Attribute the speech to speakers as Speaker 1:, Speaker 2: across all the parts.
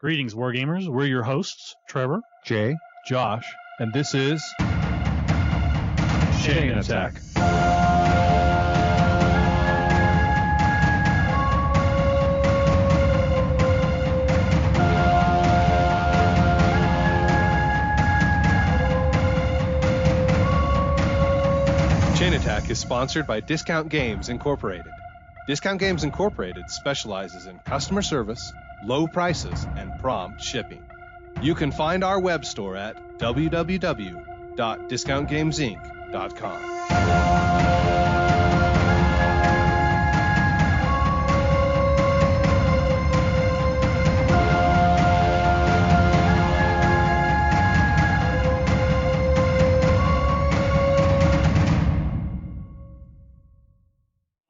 Speaker 1: Greetings, Wargamers. We're your hosts, Trevor,
Speaker 2: Jay,
Speaker 1: Josh, and this is Chain Attack.
Speaker 2: Chain Attack is sponsored by Discount Games Incorporated. Discount Games Incorporated specializes in customer service, low prices, and prompt shipping. You can find our web store at www.discountgamesinc.com.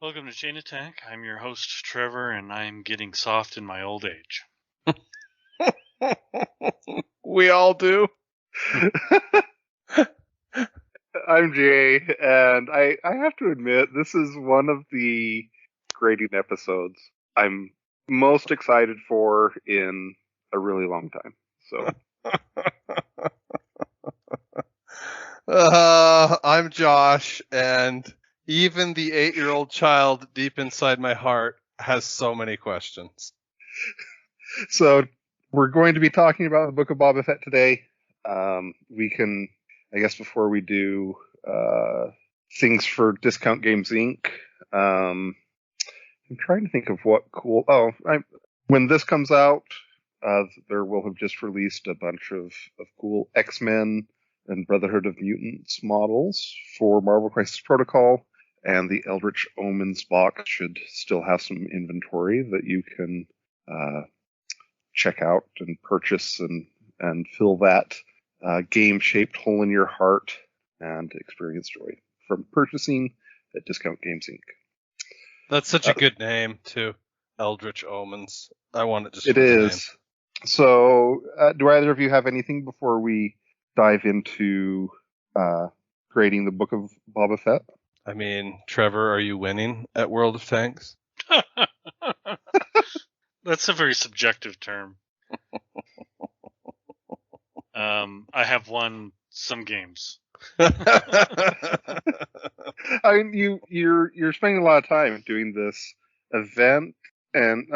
Speaker 3: Welcome to Chain Attack. I'm your host, Trevor, and I'm getting soft in my old age.
Speaker 4: We all do. I'm Jay, and I have to admit, this is one of the grading episodes I'm most excited for in a really long time. So,
Speaker 5: I'm Josh, and even the 8-year-old child deep inside my heart has so many questions.
Speaker 4: So we're going to be talking about the Book of Boba Fett today. We can, I guess, before we do things for Discount Games Inc. I'm trying to think of what cool. When this comes out, there will have just released a bunch of cool X-Men and Brotherhood of Mutants models for Marvel Crisis Protocol, and the Eldritch Omens box should still have some inventory that you can check out and purchase and fill that game-shaped hole in your heart and experience joy from purchasing at Discount Games Inc.
Speaker 5: That's such a good name, too. Eldritch Omens. I want it just
Speaker 4: It
Speaker 5: for the
Speaker 4: is.
Speaker 5: name.
Speaker 4: So, do either of you have anything before we dive into grading the Book of Boba Fett?
Speaker 5: I mean, Trevor, are you winning at World of Tanks?
Speaker 3: That's a very subjective term. I have won some games.
Speaker 4: I mean, you're spending a lot of time doing this event, and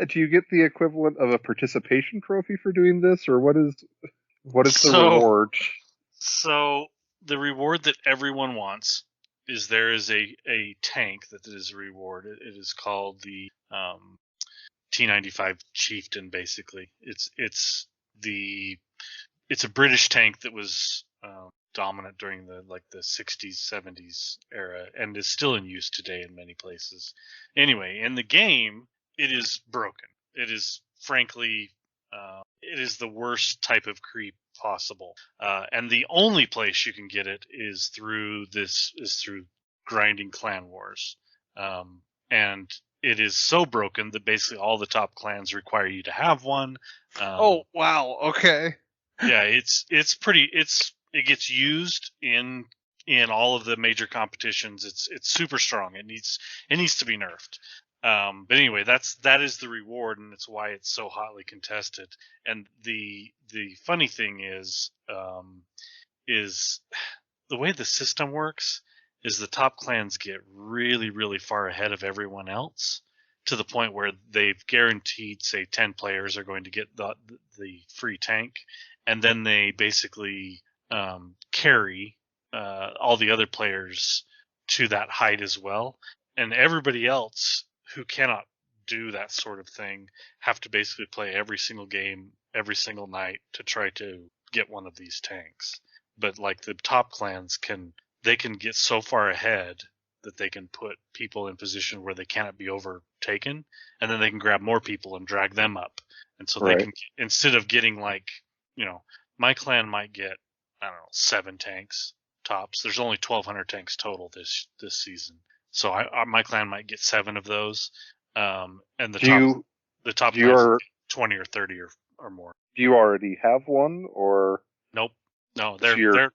Speaker 4: do you get the equivalent of a participation trophy for doing this, or what is the reward?
Speaker 3: So the reward that everyone wants is there is a tank that is a reward. It is called the T-95 Chieftain. Basically, it's a British tank that was dominant during the 60s, 70s era, and is still in use today in many places. Anyway, in the game, it is broken. It is frankly, it is the worst type of creep possible, and the only place you can get it is through grinding clan wars, and it is so broken that basically all the top clans require you to have one.
Speaker 5: Oh wow! Okay.
Speaker 3: Yeah, it gets used in all of the major competitions. It's super strong. It needs to be nerfed. But anyway, that is the reward, and it's why it's so hotly contested. And the funny thing is the way the system works is the top clans get really, really far ahead of everyone else, to the point where they've guaranteed, say, 10 players are going to get the free tank, and then they basically carry all the other players to that height as well. And everybody else who cannot do that sort of thing have to basically play every single game, every single night to try to get one of these tanks. But the top clans can get so far ahead that they can put people in position where they cannot be overtaken, and then they can grab more people and drag them up. And so they can, instead of getting my clan might get, I don't know, 7 tanks tops. There's only 1,200 tanks total this season. So my clan might get 7 of those, and the top clans get 20 or 30 or more.
Speaker 4: Do you already have one, or?
Speaker 3: Nope. No, they're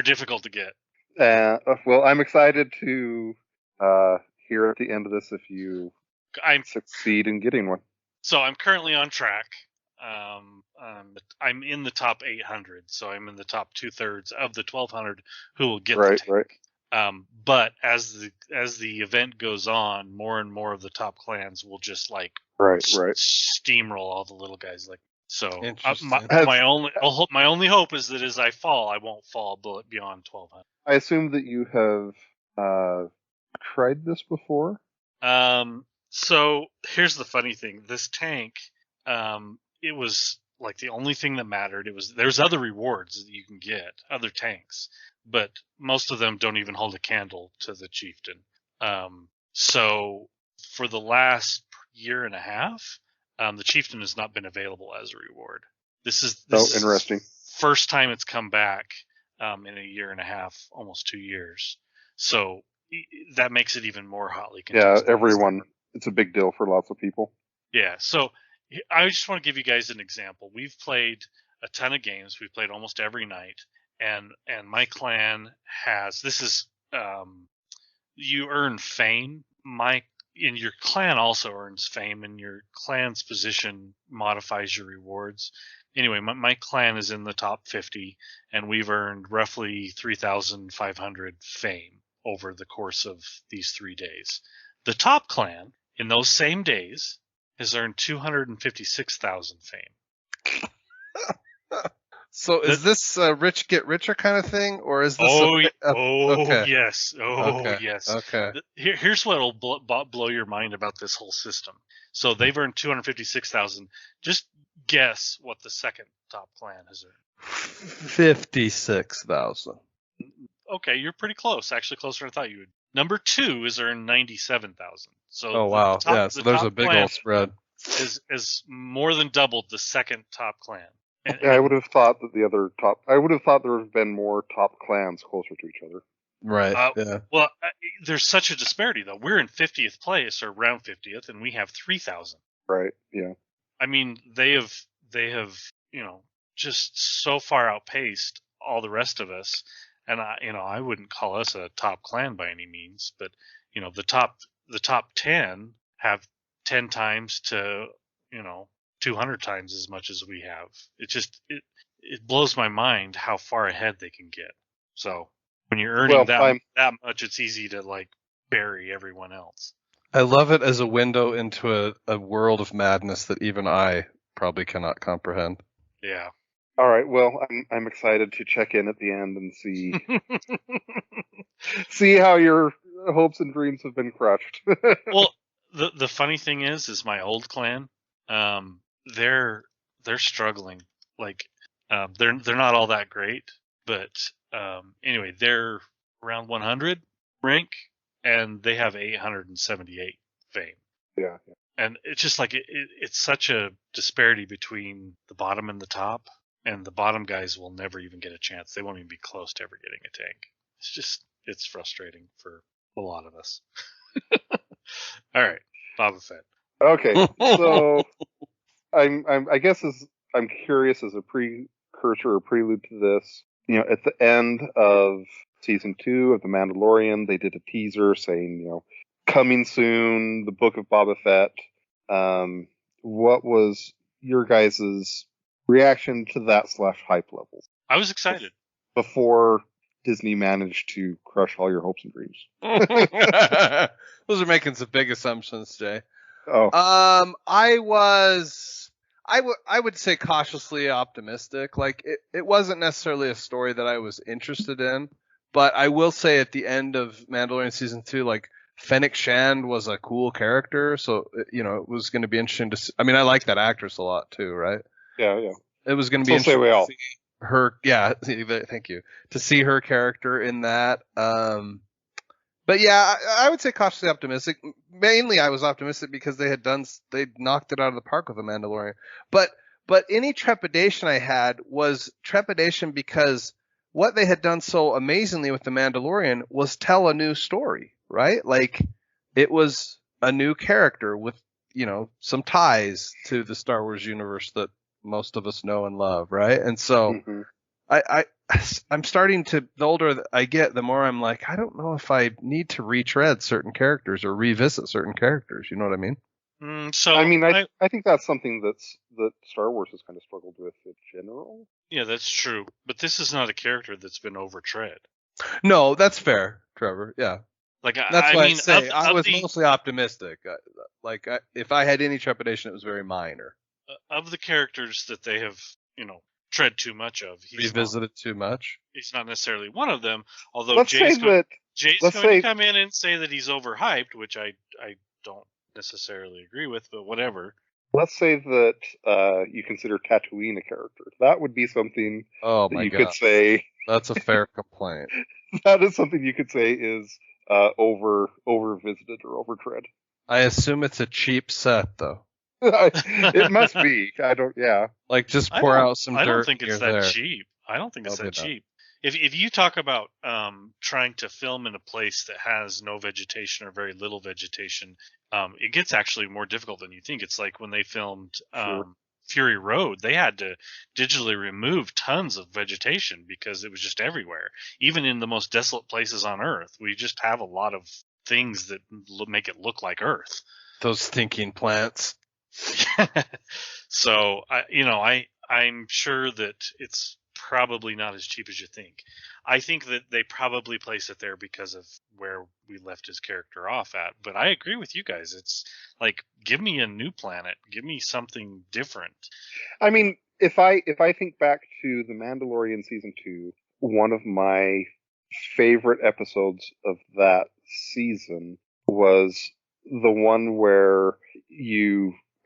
Speaker 3: difficult to get.
Speaker 4: Well, I'm excited to hear at the end of this if you succeed in getting one.
Speaker 3: So I'm currently on track. I'm in the top 800, so I'm in the top 2/3 of the 1,200 who will get
Speaker 4: Right,
Speaker 3: the tank. But as the event goes on, more and more of the top clans will just like
Speaker 4: right.
Speaker 3: steamroll all the little guys. Like so,
Speaker 5: Interesting.
Speaker 3: my only hope is that as I fall, I won't fall beyond 1,200.
Speaker 4: I assume that you have tried this before.
Speaker 3: So here's the funny thing: this tank, it was like the only thing that mattered. There's other rewards that you can get, other tanks, but most of them don't even hold a candle to the chieftain. So for the last year and a half, the chieftain has not been available as a reward. This is
Speaker 4: Interesting.
Speaker 3: First time it's come back in a year and a half, almost 2 years. So that makes it even more hotly contested.
Speaker 4: Yeah, everyone. It's a big deal for lots of people.
Speaker 3: Yeah, so I just want to give you guys an example. We've played a ton of games. We've played almost every night, and my clan has you earn fame. Your clan also earns fame, and your clan's position modifies your rewards. Anyway, my clan is in the top 50, and we've earned roughly 3,500 fame over the course of these 3 days. The top clan, in those same days, has earned 256,000 fame.
Speaker 5: So is this a rich get richer kind of thing, or is this?
Speaker 3: Okay. Yes.
Speaker 5: Okay.
Speaker 3: Yes.
Speaker 5: Okay.
Speaker 3: Here's what will blow your mind about this whole system. So they've earned 256,000. Just guess what the second top clan has earned.
Speaker 5: 56,000.
Speaker 3: Okay, you're pretty close. Actually, closer than I thought you would. Number 2 has earned 97,000. So
Speaker 5: oh wow, so there's a big old spread.
Speaker 3: Is more than doubled the second top clan. And
Speaker 4: I would have thought that I would have thought there would have been more top clans closer to each other.
Speaker 5: Right. Yeah.
Speaker 3: Well, there's such a disparity though. We're in 50th place or around 50th, and we have 3,000.
Speaker 4: Right. Yeah.
Speaker 3: I mean, they have just so far outpaced all the rest of us. And I wouldn't call us a top clan by any means, but the top 10 have 10 times to 200 times as much as we have. It blows my mind how far ahead they can get. So when you're earning that much, it's easy to like bury everyone else.
Speaker 5: I love it as a window into a world of madness that even I probably cannot comprehend.
Speaker 3: Yeah.
Speaker 4: All right. Well, I'm excited to check in at the end and see how your hopes and dreams have been crushed.
Speaker 3: Well, the funny thing is my old clan, they're struggling. Like, they're not all that great, but anyway, they're around 100 rank, and they have 878 fame.
Speaker 4: Yeah.
Speaker 3: And it's just like it's such a disparity between the bottom and the top. And the bottom guys will never even get a chance. They won't even be close to ever getting a tank. It's frustrating for a lot of us. All right, Boba Fett.
Speaker 4: Okay, so I'm curious as a precursor or prelude to this. At the end of season 2 of The Mandalorian, they did a teaser saying, coming soon, the Book of Boba Fett. What was your guys's reaction to that / hype levels?
Speaker 3: I was excited.
Speaker 4: Before Disney managed to crush all your hopes and dreams.
Speaker 5: Those are making some big assumptions, Jay.
Speaker 4: Oh.
Speaker 5: I would say cautiously optimistic. Like it wasn't necessarily a story that I was interested in, but I will say at the end of Mandalorian season 2, like Fennec Shand was a cool character, so it was going to be interesting to see. I mean, I like that actress a lot too, right?
Speaker 4: Yeah.
Speaker 5: It was going to be interesting
Speaker 4: to
Speaker 5: see her. Yeah, thank you. To see her character in that. But yeah, I would say cautiously optimistic. Mainly, I was optimistic because they knocked it out of the park with The Mandalorian. But any trepidation I had was trepidation because what they had done so amazingly with The Mandalorian was tell a new story, right? Like it was a new character with some ties to the Star Wars universe that most of us know and love, right? And so I'm starting to, the older I get, the more I'm like, I don't know if I need to retread certain characters or revisit certain characters. You know what I mean?
Speaker 3: So
Speaker 4: I mean, I think that's something that Star Wars has kind of struggled with in general.
Speaker 3: yeah, that's true. But this is not a character that's been overtread.
Speaker 5: No, that's fair, Trevor. Yeah.
Speaker 3: Like
Speaker 5: That's
Speaker 3: I
Speaker 5: why I
Speaker 3: mean,
Speaker 5: say I
Speaker 3: of
Speaker 5: was
Speaker 3: the
Speaker 5: mostly optimistic. If I had any trepidation, it was very minor.
Speaker 3: of the characters that they have, tread too much of,
Speaker 5: Revisited too much.
Speaker 3: he's not necessarily one of them. Although
Speaker 4: Let's say that.
Speaker 3: Jay's
Speaker 4: Let's
Speaker 3: going
Speaker 4: say-
Speaker 3: to come in and say that he's overhyped, which I don't necessarily agree with, but whatever.
Speaker 4: Let's say that you consider Tatooine a character. That would be something
Speaker 5: Oh
Speaker 4: that
Speaker 5: my
Speaker 4: you
Speaker 5: god,
Speaker 4: could say.
Speaker 5: that's a fair complaint.
Speaker 4: That is something you could say is over visited or overtread.
Speaker 5: I assume it's a cheap set though.
Speaker 4: It must be. I don't. Yeah.
Speaker 5: Like just pour out some dirt.
Speaker 3: I don't think it's
Speaker 5: here
Speaker 3: that
Speaker 5: there.
Speaker 3: cheap. I don't think it's
Speaker 5: Probably
Speaker 3: that
Speaker 5: not.
Speaker 3: cheap. If you talk about trying to film in a place that has no vegetation or very little vegetation, it gets actually more difficult than you think. It's like when they filmed
Speaker 4: Sure.
Speaker 3: Fury Road, they had to digitally remove tons of vegetation because it was just everywhere. Even in the most desolate places on Earth, we just have a lot of things that make it look like Earth.
Speaker 5: Those thinking plants.
Speaker 3: So I'm sure that it's probably not as cheap as you think. I think that they probably place it there because of where we left his character off at. But I agree with you guys. It's like, give me a new planet, give me something different.
Speaker 4: I mean, if I think back to The Mandalorian season 2, one of my favorite episodes of that season was the one where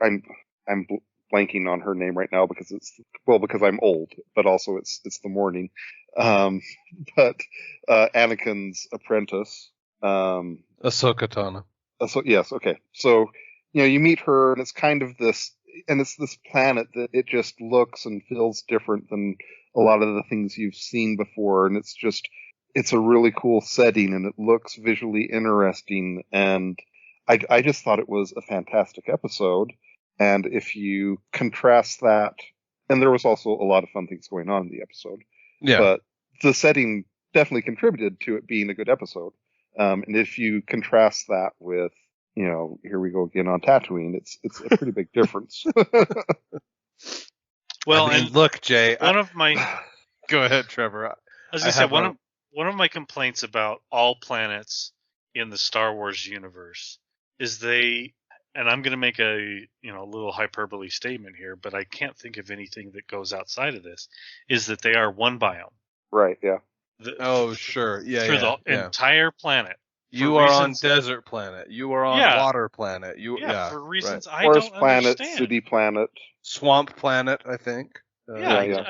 Speaker 4: I'm blanking on her name right now because because I'm old, but also it's the morning. But Anakin's apprentice,
Speaker 5: Ahsoka Tano.
Speaker 4: so yes, okay. So you meet her, and it's kind of this, and it's this planet that it just looks and feels different than a lot of the things you've seen before, and it's a really cool setting, and it looks visually interesting, and I just thought it was a fantastic episode. And if you contrast that, and there was also a lot of fun things going on in the episode,
Speaker 5: Yeah.
Speaker 4: but the setting definitely contributed to it being a good episode. And if you contrast that with, here we go again on Tatooine, it's a pretty big difference.
Speaker 3: Well,
Speaker 5: I mean,
Speaker 3: and
Speaker 5: look, Jay.
Speaker 3: one of my
Speaker 5: Go ahead, Trevor.
Speaker 3: I was
Speaker 5: I
Speaker 3: gonna say
Speaker 5: have
Speaker 3: one of my complaints about all planets in the Star Wars universe is and I'm going to make a little hyperbole statement here, but I can't think of anything that goes outside of this, is that they are one biome.
Speaker 4: Right, yeah.
Speaker 5: Oh, sure. Yeah,
Speaker 3: through
Speaker 5: yeah,
Speaker 3: the
Speaker 5: yeah.
Speaker 3: entire planet.
Speaker 5: You are on desert planet. You are on water planet.
Speaker 3: For reasons I
Speaker 4: Forest
Speaker 3: don't
Speaker 4: planet,
Speaker 3: understand.
Speaker 4: city planet.
Speaker 5: Swamp planet, I think.
Speaker 4: Yeah.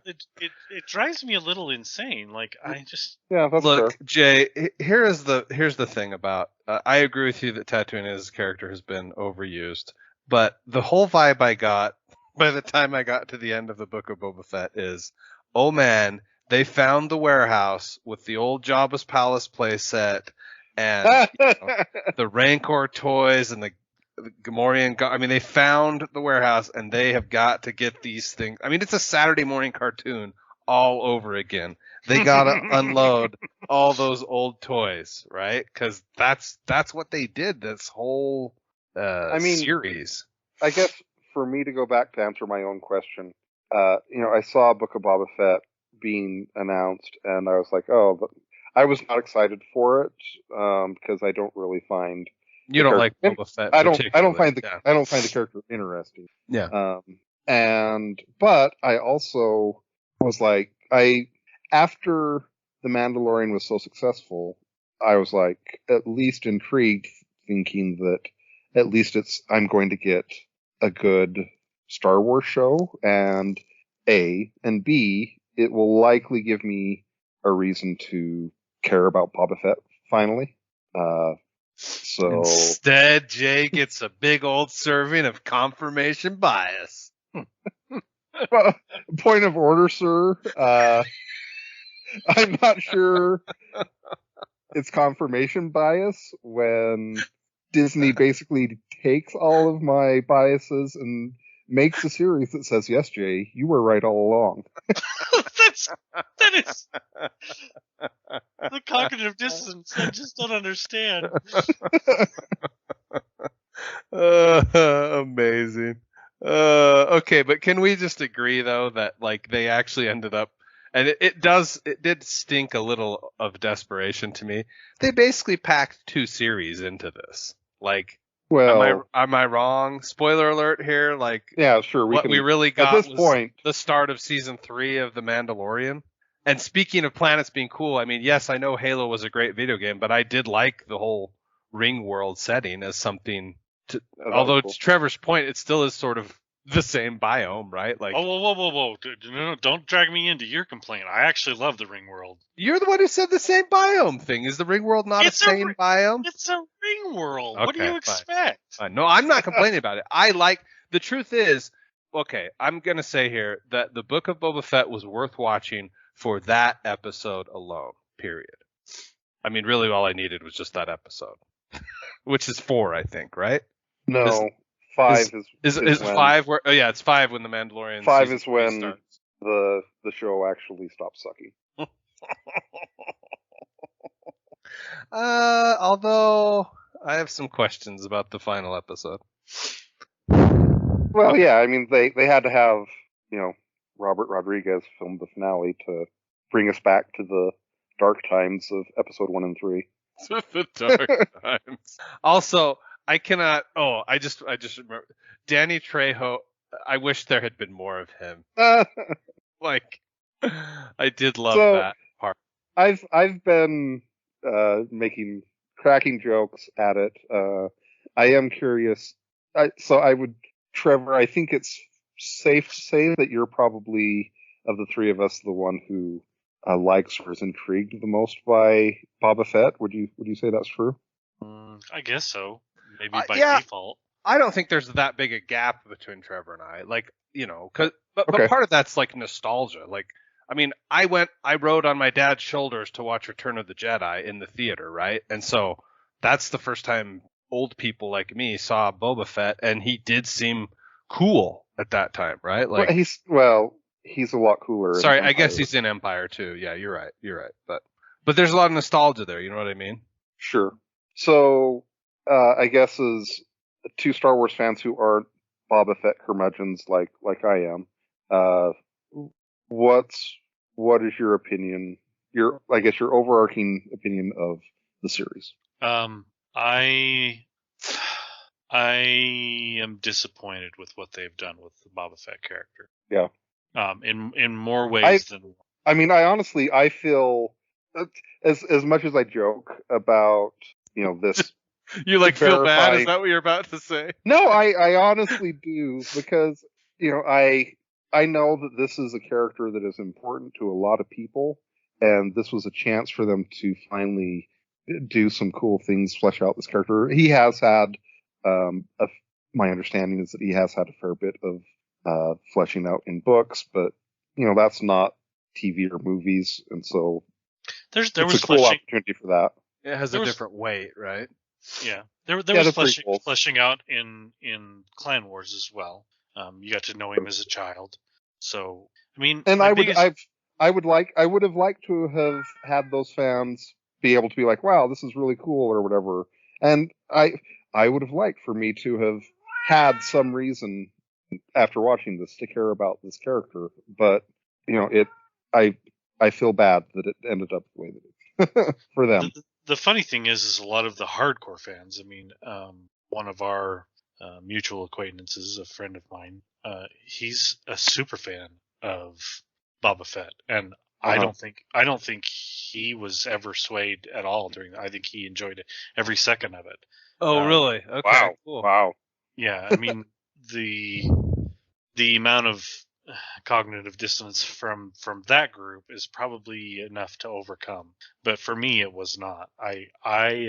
Speaker 3: It drives me a little insane. Like that's
Speaker 5: Look,
Speaker 4: fair.
Speaker 5: Jay. Here's the thing about. I agree with you that Tatooine as a character has been overused, but the whole vibe I got by the time I got to the end of the Book of Boba Fett is, oh man, they found the warehouse with the old Jabba's palace play set and the Rancor toys and the Gamorrean. I mean, they found the warehouse and they have got to get these things. I mean, it's a Saturday morning cartoon all over again. They gotta unload all those old toys, right? Because that's what they did this whole series.
Speaker 4: I guess for me to go back to answer my own question, I saw Book of Boba Fett being announced, and I was like, oh, but I was not excited for it because I don't really find
Speaker 5: you don't like Boba Fett.
Speaker 4: I don't find the character interesting.
Speaker 5: Yeah.
Speaker 4: But I also was like, after The Mandalorian was so successful, I was like at least intrigued, thinking that at least I'm going to get a good Star Wars show, and B, it will likely give me a reason to care about Boba Fett finally. So
Speaker 5: instead, Jay gets a big old serving of confirmation bias.
Speaker 4: Point of order, sir. I'm not sure it's confirmation bias when Disney basically takes all of my biases and makes a series that says, yes, Jay, you were right all along.
Speaker 3: that is the cognitive dissonance. I just don't understand.
Speaker 5: amazing. Okay, but can we just agree though that like they actually ended up, and it did stink a little of desperation to me. They basically packed 2 series into this. Like,
Speaker 4: Well,
Speaker 5: am I wrong? Spoiler alert here. Like,
Speaker 4: yeah, sure.
Speaker 5: what we really
Speaker 4: at
Speaker 5: got
Speaker 4: this
Speaker 5: was
Speaker 4: point.
Speaker 5: the start of season 3 of The Mandalorian. And speaking of planets being cool, I mean, yes, I know Halo was a great video game, but I did like the whole ring world setting as something to,
Speaker 4: Oh, that was
Speaker 5: although
Speaker 4: cool.
Speaker 5: to Trevor's point, it still is sort of the same biome, right? Like,
Speaker 3: Whoa. No, don't drag me into your complaint. I actually love the ring world.
Speaker 5: you're the one who said the same biome thing. Is the ring world not
Speaker 3: It's
Speaker 5: a same biome?
Speaker 3: It's a ring world. What do
Speaker 5: Okay,
Speaker 3: you expect?
Speaker 5: Fine. No, I'm not complaining about it. The truth is, okay, I'm going to say here that the Book of Boba Fett was worth watching for that episode alone, period. I mean, really all I needed was just that episode, which is 4, I think, right?
Speaker 4: No, 5
Speaker 5: Is
Speaker 4: when,
Speaker 5: 5 where? Oh yeah, it's 5 when the Mandalorian.
Speaker 4: 5
Speaker 5: season
Speaker 4: is
Speaker 5: 3
Speaker 4: when
Speaker 5: starts.
Speaker 4: the show actually stops sucking.
Speaker 5: Although I have some questions about the final episode.
Speaker 4: Well, yeah, I mean they had to have Robert Rodriguez film the finale to bring us back to the dark times of episode 1 and 3.
Speaker 5: The dark times. Also, I cannot. Oh, I just remember Danny Trejo. I wish there had been more of him. Like, I did love that part.
Speaker 4: I've been cracking jokes at it. I am curious. Trevor, I think it's safe to say that you're probably, of the 3 of us, the one who likes or is intrigued the most by Boba Fett. Would you say that's true?
Speaker 3: I guess so. Maybe by default.
Speaker 5: I don't think there's that big a gap between Trevor and I. Like, but part of that's like nostalgia. Like, I mean, I rode on my dad's shoulders to watch Return of the Jedi in the theater, right? And so that's the first time old people like me saw Boba Fett, and he did seem cool at that time, right? Like,
Speaker 4: he's a lot cooler.
Speaker 5: Sorry, I guess he's in Empire too. Yeah, you're right. But there's a lot of nostalgia there. You know what I mean?
Speaker 4: Sure. So, I guess as 2 Star Wars fans who aren't Boba Fett curmudgeons like I am, what is your opinion? Your overarching opinion of the series?
Speaker 3: I am disappointed with what they've done with the Boba Fett character.
Speaker 4: Yeah.
Speaker 3: In more ways than one.
Speaker 4: I mean, I feel as much as I joke about this.
Speaker 5: You feel bad? Is that what you're about to say?
Speaker 4: No, I honestly do, because I know that this is a character that is important to a lot of people, and this was a chance for them to finally do some cool things, flesh out this character. He has had, my understanding is that he has had a fair bit of fleshing out in books, but that's not TV or movies, and so there was a cool opportunity for that.
Speaker 5: It has a different weight, right?
Speaker 3: Yeah, there was fleshing out in Clan Wars as well. You got to know him as a child, so I mean,
Speaker 4: and I would have liked to have had those fans be able to be like, wow, this is really cool or whatever, and I would have liked for me to have had some reason after watching this to care about this character, but I feel bad that it ended up the way that it for them.
Speaker 3: The funny thing is a lot of the hardcore fans. I mean, one of our mutual acquaintances, a friend of mine, he's a super fan of Boba Fett, and I don't think he was ever swayed at all during that. I think he enjoyed it every second of it.
Speaker 5: Oh, really? Okay.
Speaker 4: Wow.
Speaker 5: Cool.
Speaker 4: Wow.
Speaker 3: Yeah, I mean the amount of cognitive dissonance from that group is probably enough to overcome, but for me it was not. I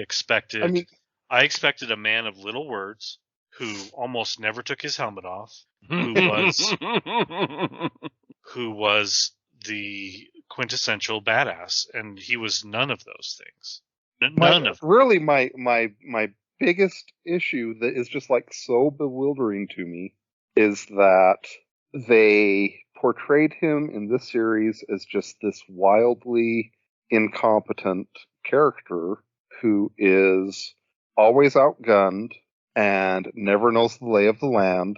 Speaker 3: expected a man of little words who almost never took his helmet off, who was the quintessential badass, and he was none of those things.
Speaker 4: Really, my biggest issue that is just so bewildering to me is that they portrayed him in this series as just this wildly incompetent character who is always outgunned and never knows the lay of the land,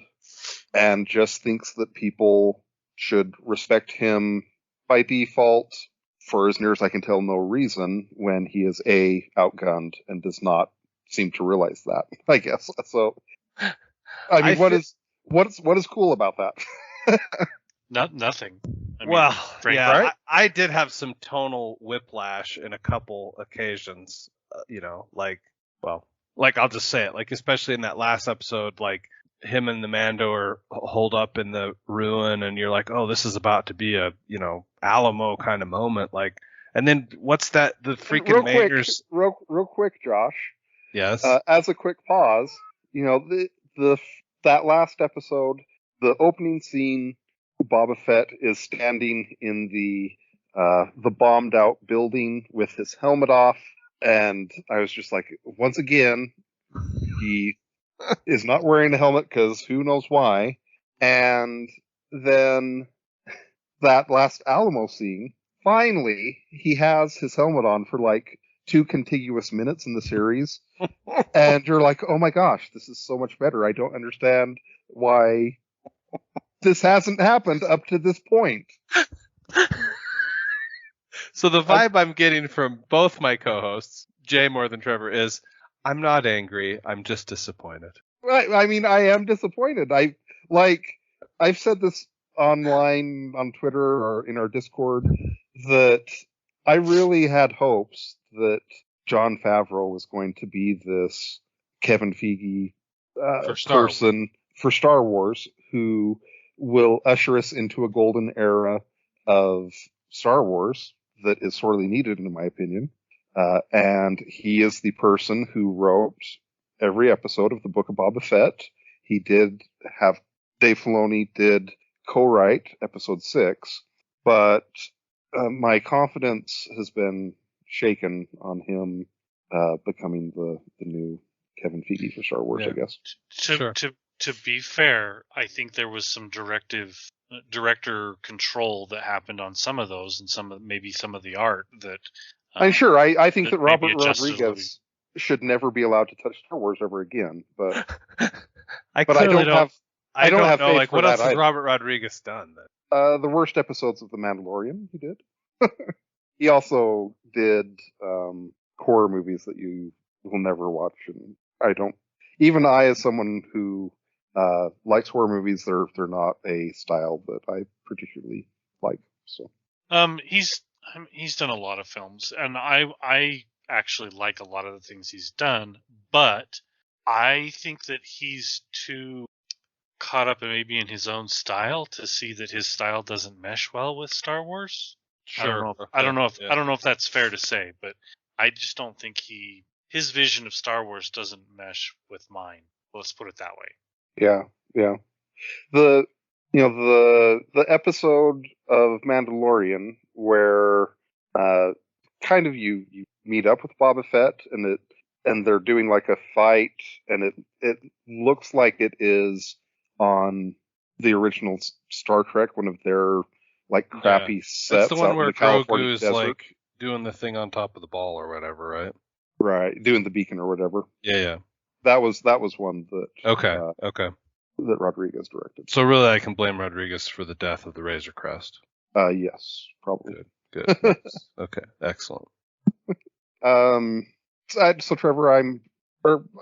Speaker 4: and just thinks that people should respect him by default for, as near as I can tell, no reason, when he is outgunned and does not seem to realize that, I guess. So, I mean, what is cool about that?
Speaker 3: Nothing. I mean,
Speaker 5: Well,
Speaker 3: Frank,
Speaker 5: yeah,
Speaker 4: right?
Speaker 5: I did have some tonal whiplash in a couple occasions. Like I'll just say it, like especially in that last episode, like him and the Mando are holed up in the ruin, and you're like, oh, this is about to be a Alamo kind of moment, like, and then what's that? The freaking Mayor's.
Speaker 4: Real quick, Josh.
Speaker 5: Yes.
Speaker 4: As a quick pause, that last episode, the opening scene, Boba Fett is standing in the bombed out building with his helmet off, and I was just like, once again, he is not wearing a helmet because who knows why. And then that last Alamo scene, finally, he has his helmet on for like 2 contiguous minutes in the series. And you're like, oh my gosh, this is so much better. I don't understand why this hasn't happened up to this point.
Speaker 5: So the vibe I'm getting from both my co-hosts, Jay more than Trevor, is I'm not angry. I'm just disappointed.
Speaker 4: Right. I mean, I am disappointed. I've said this online on Twitter or in our Discord that I really had hopes that Jon Favreau was going to be this Kevin Feige person for Star Wars who will usher us into a golden era of Star Wars that is sorely needed, in my opinion. And he is the person who wrote every episode of the Book of Boba Fett. He did have Dave Filoni did co-write episode 6, but my confidence has been shaken on him becoming the new Kevin Feige for Star Wars, I guess.
Speaker 3: To be fair, I think there was some director control that happened on some of those, and maybe some of the art that.
Speaker 4: I'm sure. I think that Robert Rodriguez should never be allowed to touch Star Wars ever again. But
Speaker 5: I
Speaker 4: don't know.
Speaker 5: Like, what else has Robert Rodriguez done then?
Speaker 4: The worst episodes of The Mandalorian, he did. He also did horror movies that you will never watch, and I don't. Even I, as someone who likes horror movies, they're not a style that I particularly like. So,
Speaker 3: he's done a lot of films, and I actually like a lot of the things he's done, but I think that he's too caught up maybe in his own style to see that his style doesn't mesh well with Star Wars.
Speaker 5: Sure.
Speaker 3: I don't know if that's fair to say, but I just don't think his vision of Star Wars doesn't mesh with mine. Let's put it that way.
Speaker 4: Yeah. The episode of Mandalorian where kind of you meet up with Boba Fett and they're doing like a fight, and it looks like it is on the original Star Trek, one of their like crappy sets.
Speaker 5: That's the one where
Speaker 4: Grogu's
Speaker 5: like doing the thing on top of the ball or whatever, right?
Speaker 4: Right, doing the beacon or whatever.
Speaker 5: Yeah.
Speaker 4: That was one that
Speaker 5: okay
Speaker 4: that Rodriguez directed.
Speaker 5: So really, I can blame Rodriguez for the death of the Razor Crest.
Speaker 4: Yes, probably.
Speaker 5: Good. Okay, excellent.
Speaker 4: So Trevor,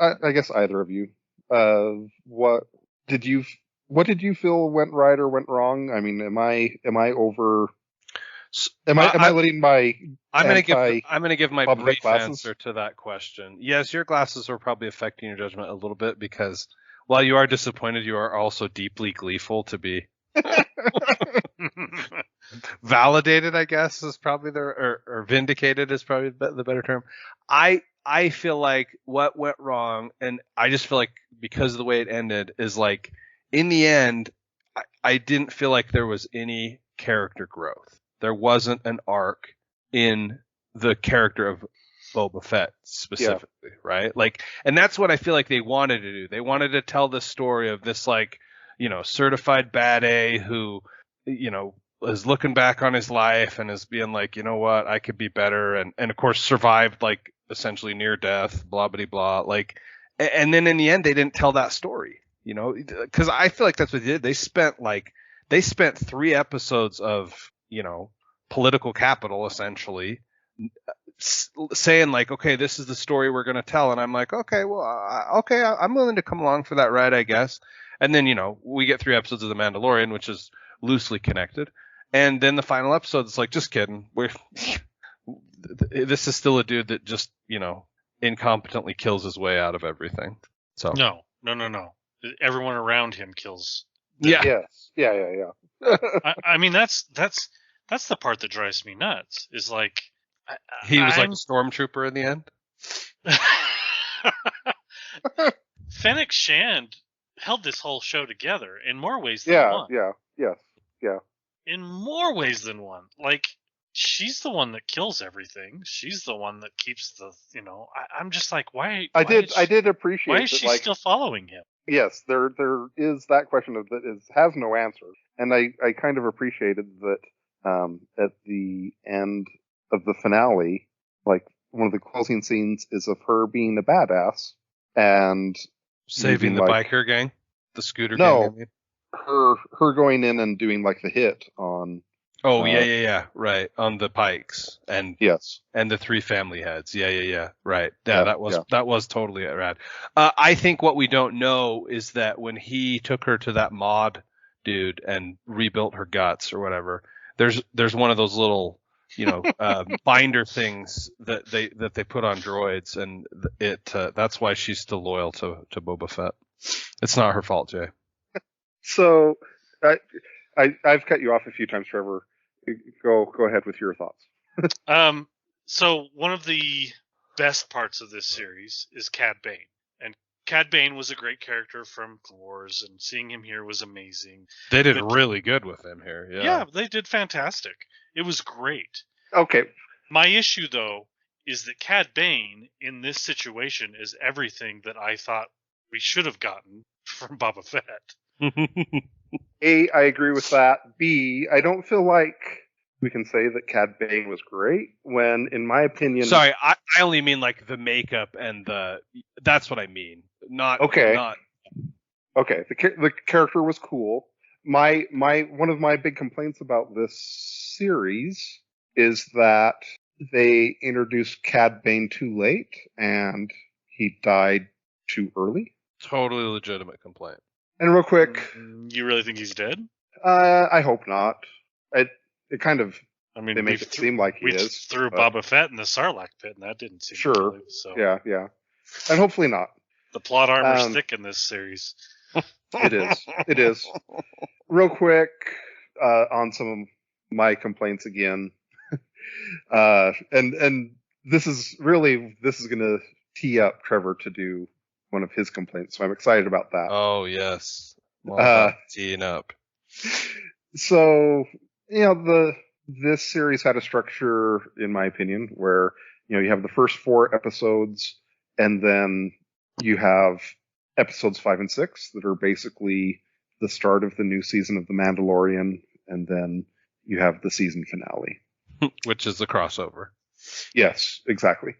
Speaker 4: I guess either of you, what did you feel went right or went wrong? I mean, am I over? Am I letting my?
Speaker 5: I'm gonna give my brief answer to that question. Yes, your glasses are probably affecting your judgment a little bit because while you are disappointed, you are also deeply gleeful to be validated, I guess, is probably or vindicated is probably the better term. I feel like what went wrong, and I just feel like because of the way it ended, is like in the end, I didn't feel like there was any character growth. There wasn't an arc in the character of Boba Fett specifically, right? Like, and that's what I feel like they wanted to do. They wanted to tell the story of this, like, certified bad A who, is looking back on his life and is being like, you know what, I could be better. And of course survived like essentially near death, blah, blah, blah. Like, And then in the end, they didn't tell that story, because I feel like that's what they did. They spent 3 episodes of, political capital, essentially, saying like, okay, this is the story we're going to tell. And I'm like, okay, well, I'm willing to come along for that ride, I guess. And then, we get 3 episodes of The Mandalorian, which is loosely connected. And then the final episode is like, just kidding. This is still a dude that just, incompetently kills his way out of everything. So
Speaker 3: No. Everyone around him kills.
Speaker 5: Yeah.
Speaker 4: Yes. Yeah.
Speaker 3: I mean, that's the part that drives me nuts. Is like
Speaker 5: he was like a stormtrooper in the end.
Speaker 3: Fennec Shand held this whole show together in more ways than one.
Speaker 4: Yeah.
Speaker 3: In more ways than one. Like, she's the one that kills everything. She's the one that keeps the, I'm just like, why?
Speaker 4: I did appreciate.
Speaker 3: Why is she still following him?
Speaker 4: Yes, there is that question that has no answer, and I kind of appreciated that at the end of the finale, like one of the closing scenes is of her being a badass and
Speaker 5: saving the biker gang, the scooter gang.
Speaker 4: No, her going in and doing like the hit on.
Speaker 5: Oh yeah, right, on the Pikes and
Speaker 4: yes,
Speaker 5: and the 3 family heads. Yeah, right. Yeah, that was totally rad. I think what we don't know is that when he took her to that mod dude and rebuilt her guts or whatever, there's one of those little binder things that they put on droids, and that's why she's still loyal to Boba Fett. It's not her fault, Jay.
Speaker 4: So I've cut you off a few times, Trevor. Go ahead with your thoughts.
Speaker 3: So one of the best parts of this series is Cad Bane. And Cad Bane was a great character from Clone Wars, and seeing him here was amazing.
Speaker 5: They did really good with him here.
Speaker 3: Yeah, they did fantastic. It was great.
Speaker 4: Okay.
Speaker 3: My issue, though, is that Cad Bane in this situation is everything that I thought we should have gotten from Boba Fett.
Speaker 4: A, I agree with that. B, I don't feel like we can say that Cad Bane was great when, in my opinion...
Speaker 5: Sorry, I only mean like the makeup and that's what I mean. Not...
Speaker 4: Okay.
Speaker 5: Not...
Speaker 4: Okay, the character was cool. One of my big complaints about this series is that they introduced Cad Bane too late and he died too early.
Speaker 5: Totally legitimate complaint.
Speaker 4: And real quick,
Speaker 3: you really think he's dead?
Speaker 4: I hope not. It kind of.
Speaker 3: I mean,
Speaker 4: they make it seem like he is.
Speaker 3: We threw Boba Fett in the Sarlacc pit, and that didn't seem
Speaker 4: sure.
Speaker 3: Believe, so.
Speaker 4: Yeah, and hopefully not.
Speaker 3: The plot armor's thick in this series.
Speaker 4: It is. Real quick, on some of my complaints again, and this is going to tee up Trevor to do one of his complaints, so I'm excited about that.
Speaker 5: Oh yes, teeing up.
Speaker 4: So this series had a structure, in my opinion, where you have the first 4 episodes, and then you have episodes 5 and 6 that are basically the start of the new season of The Mandalorian, and then you have the season finale,
Speaker 5: which is the crossover.
Speaker 4: Yes, exactly.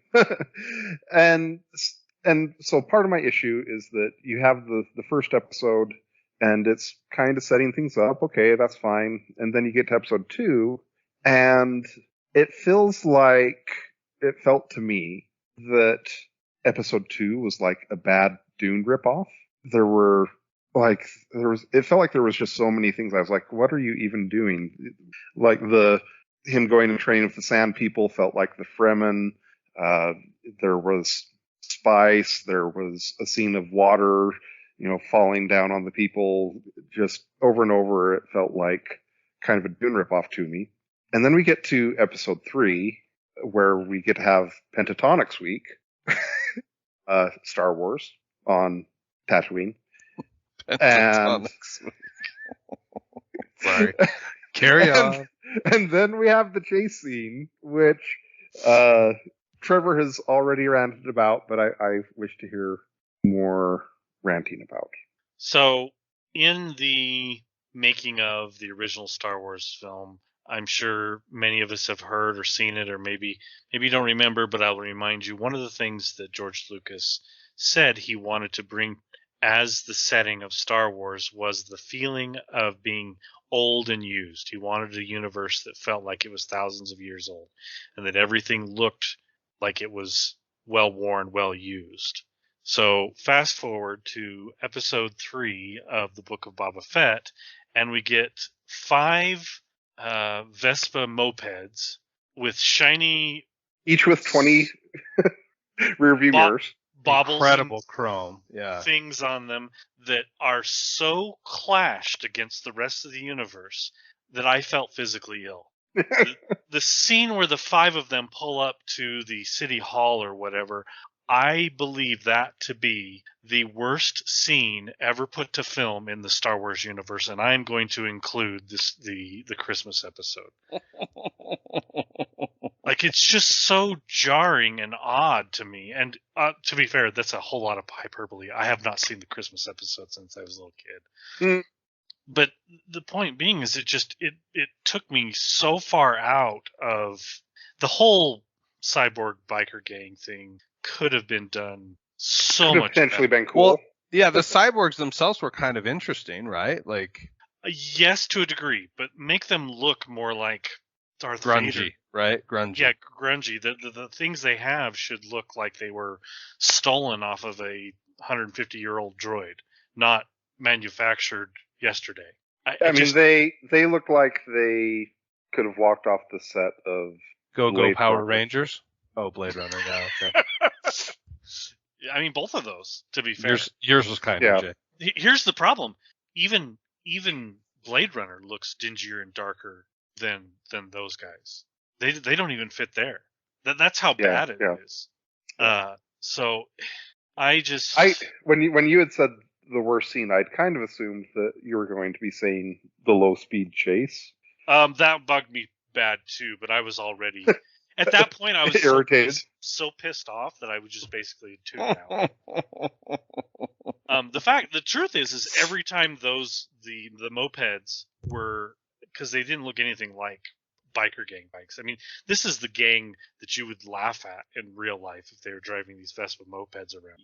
Speaker 4: And so part of my issue is that you have the first episode and it's kind of setting things up. Okay, that's fine. And then you get to episode 2 and it felt to me that episode 2 was like a bad Dune ripoff. It felt like there was just so many things. I was like, what are you even doing? Like him going and training with the Sand People felt like the Fremen. There was spice. There was a scene of water, falling down on the people. Just over and over, it felt like kind of a Dune ripoff to me. And then we get to episode 3, where we get to have Pentatonics Week, Star Wars on Tatooine.
Speaker 5: Pentatonics Week. Sorry. Carry on.
Speaker 4: And then we have the chase scene, which Trevor has already ranted about, but I wish to hear more ranting about.
Speaker 3: So, in the making of the original Star Wars film, I'm sure many of us have heard or seen it, or maybe you don't remember, but I'll remind you. One of the things that George Lucas said he wanted to bring as the setting of Star Wars was the feeling of being old and used. He wanted a universe that felt like it was thousands of years old, and that everything looked like it was well worn, well used. So fast forward to episode 3 of the Book of Boba Fett, and we get 5 Vespa mopeds with shiny,
Speaker 4: Each with 20 rear view mirrors.
Speaker 3: baubles
Speaker 5: Incredible
Speaker 3: and
Speaker 5: chrome. Yeah.
Speaker 3: things on them that are so clashed against the rest of the universe that I felt physically ill. The scene where the 5 of them pull up to the city hall or whatever, I believe that to be the worst scene ever put to film in the Star Wars universe, and I'm going to include the Christmas episode. Like, it's just so jarring and odd to me. And to be fair, that's a whole lot of hyperbole. I have not seen the Christmas episode since I was a little kid.
Speaker 4: Mm.
Speaker 3: But the point being is it took me so far out of the whole cyborg biker gang thing. Could have been done so
Speaker 4: Could have
Speaker 3: much
Speaker 4: potentially
Speaker 3: better.
Speaker 4: been cool.
Speaker 5: Well, yeah, the cyborgs themselves were kind of interesting, right? Like
Speaker 3: Yes, to a degree, but make them look more like Darth
Speaker 5: grungy,
Speaker 3: Vader.
Speaker 5: right? Grungy.
Speaker 3: Yeah, grungy. The things they have should look like they were stolen off of a 150-year-old droid, not manufactured yesterday.
Speaker 4: I mean, they look like they could have walked off the set of
Speaker 5: Go
Speaker 4: Blade
Speaker 5: Power
Speaker 4: Runner.
Speaker 5: Rangers. Oh, Blade Runner. Yeah. Okay.
Speaker 3: I mean, both of those, to be fair.
Speaker 5: Yours was kind
Speaker 4: Yeah.
Speaker 5: of Jay.
Speaker 3: Here's the problem. Even Blade Runner looks dingier and darker than those guys. They don't even fit there. That's how bad it is. So I just
Speaker 4: when you had said the worst scene, I'd kind of assumed that you were going to be saying the low speed chase.
Speaker 3: that bugged me bad too, but I was already at that point I was
Speaker 4: irritated.
Speaker 3: so pissed off that I would just basically tune out. The truth is every time the mopeds were, because they didn't look anything like biker gang bikes. I mean, this is the gang that you would laugh at in real life if they were driving these Vespa mopeds around.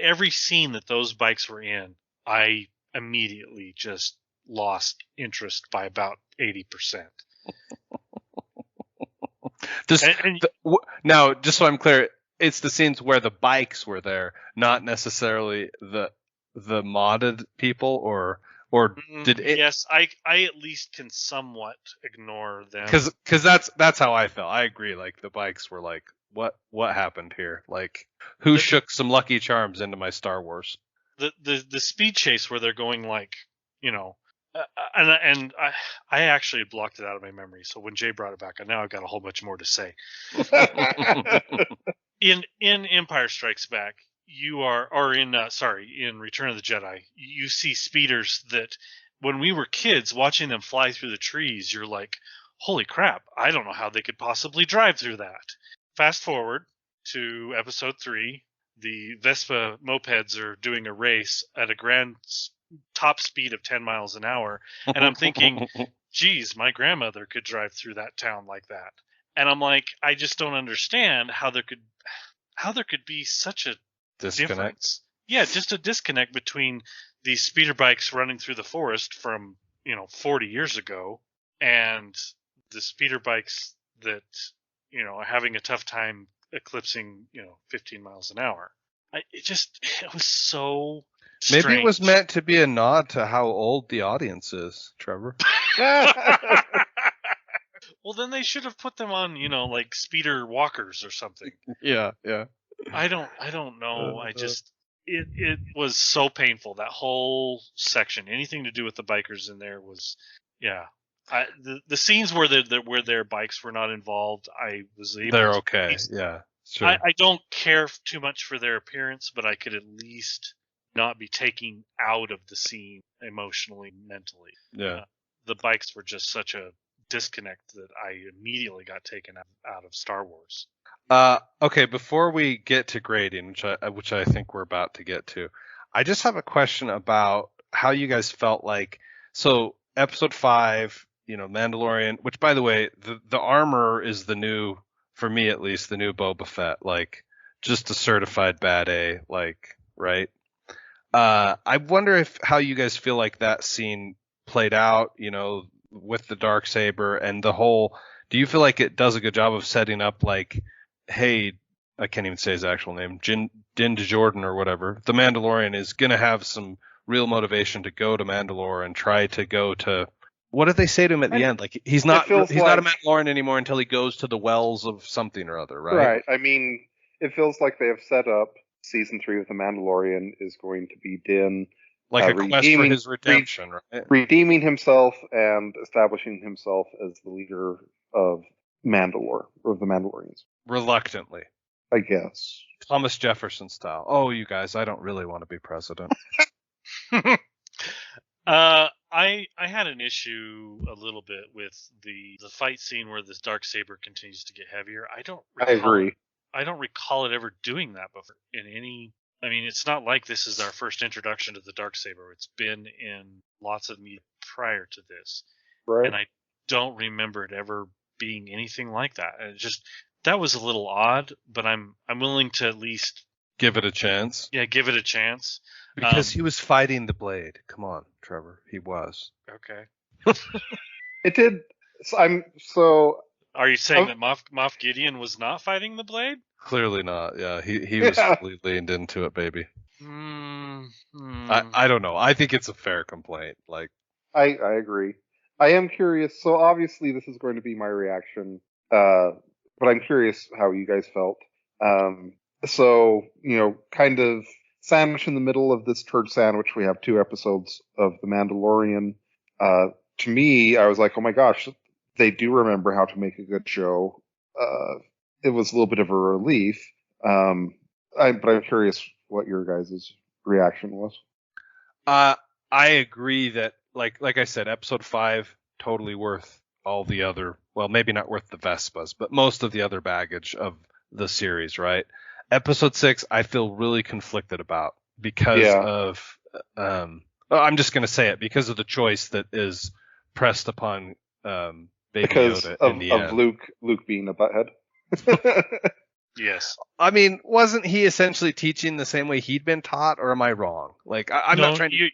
Speaker 3: Every scene that those bikes were in, I immediately just lost interest by about 80%.
Speaker 5: Now, just so I'm clear, it's the scenes where the bikes were there, not necessarily the modded people, or did it?
Speaker 3: Yes, I at least can somewhat ignore them.
Speaker 5: Because that's how I felt. I agree. Like the bikes were like, what happened here? Like who shook some Lucky Charms into my Star Wars?
Speaker 3: The speed chase where they're going like, and I actually blocked it out of my memory. So when Jay brought it back, now I've got a whole bunch more to say. In Empire Strikes Back, in Return of the Jedi, you see speeders that when we were kids watching them fly through the trees, you're like, holy crap, I don't know how they could possibly drive through that. Fast forward to episode 3, the Vespa mopeds are doing a race at a grand top speed of 10 miles an hour. And I'm thinking, geez, my grandmother could drive through that town like that. And I'm like, I just don't understand how there could be such a
Speaker 5: Disconnect.
Speaker 3: difference. Yeah, just a disconnect between these speeder bikes running through the forest from 40 years ago and the speeder bikes that are having a tough time eclipsing 15 miles an hour. It was so strange.
Speaker 5: Maybe it was meant to be a nod to how old the audience is, Trevor.
Speaker 3: Well, then they should have put them on like speeder walkers or something.
Speaker 5: Yeah.
Speaker 3: I don't know. It was so painful, that whole section. Anything to do with the bikers in there was, yeah. The scenes where their bikes were not involved, I was able.
Speaker 5: They're okay. Yeah, sure.
Speaker 3: I don't care too much for their appearance, but I could at least not be taken out of the scene emotionally, mentally.
Speaker 5: Yeah.
Speaker 3: The bikes were just such a disconnect that I immediately got taken out of Star Wars.
Speaker 5: Okay, before we get to grading, which I think we're about to get to, I just have a question about how you guys felt like. So episode 5, Mandalorian, which by the way, the armor is the new, for me at least, the new Boba Fett. Like, just a certified bad A, like, right? I wonder how you guys feel like that scene played out, with the Darksaber and the whole. Do you feel like it does a good job of setting up, like, hey, I can't even say his actual name, Din Djarin or whatever. The Mandalorian is gonna have some real motivation to go to Mandalore and try to go to. What did they say to him at the end? Like, he's not a Mandalorian anymore until he goes to the wells of something or other, right?
Speaker 4: Right. I mean, it feels like they have set up season 3 of The Mandalorian is going to be Din,
Speaker 5: like a quest for his redemption, right?
Speaker 4: Redeeming himself and establishing himself as the leader of Mandalore, or of the Mandalorians.
Speaker 5: Reluctantly,
Speaker 4: I guess.
Speaker 5: Thomas Jefferson style. Oh, you guys, I don't really want to be president.
Speaker 3: I had an issue a little bit with the fight scene where this Darksaber continues to get heavier. I agree. I don't recall it ever doing that before in any. I mean, it's not like this is our first introduction to the Darksaber. It's been in lots of media prior to this,
Speaker 4: right?
Speaker 3: And I don't remember it ever being anything like that. And that was a little odd, but I'm willing to at least
Speaker 5: give it a chance.
Speaker 3: Yeah, give it a chance.
Speaker 5: Because he was fighting the blade. Come on, Trevor. He was.
Speaker 3: Okay.
Speaker 4: It did.
Speaker 3: Are you saying that Moff Gideon was not fighting the blade?
Speaker 5: Clearly not. Yeah, he was fully leaned into it, baby. I don't know. I think it's a fair complaint. Like,
Speaker 4: I agree. I am curious. So obviously this is going to be my reaction, but I'm curious how you guys felt. So kind of sandwich in the middle of this turd sandwich, we have 2 episodes of The Mandalorian. To me, I was like, oh my gosh, they do remember how to make a good show. It was a little bit of a relief. But I'm curious what your guys' reaction was.
Speaker 5: I agree that, like I said, episode 5 totally worth all the other. Well, maybe not worth the Vespas, but most of the other baggage of the series, right? Episode 6, I feel really conflicted about because of. I'm just going to say it because of the choice that is pressed upon Baby Yoda in the end.
Speaker 4: Of Luke being a butthead.
Speaker 3: Yes.
Speaker 5: I mean, wasn't he essentially teaching the same way he'd been taught, or am I wrong? Like, I'm not trying to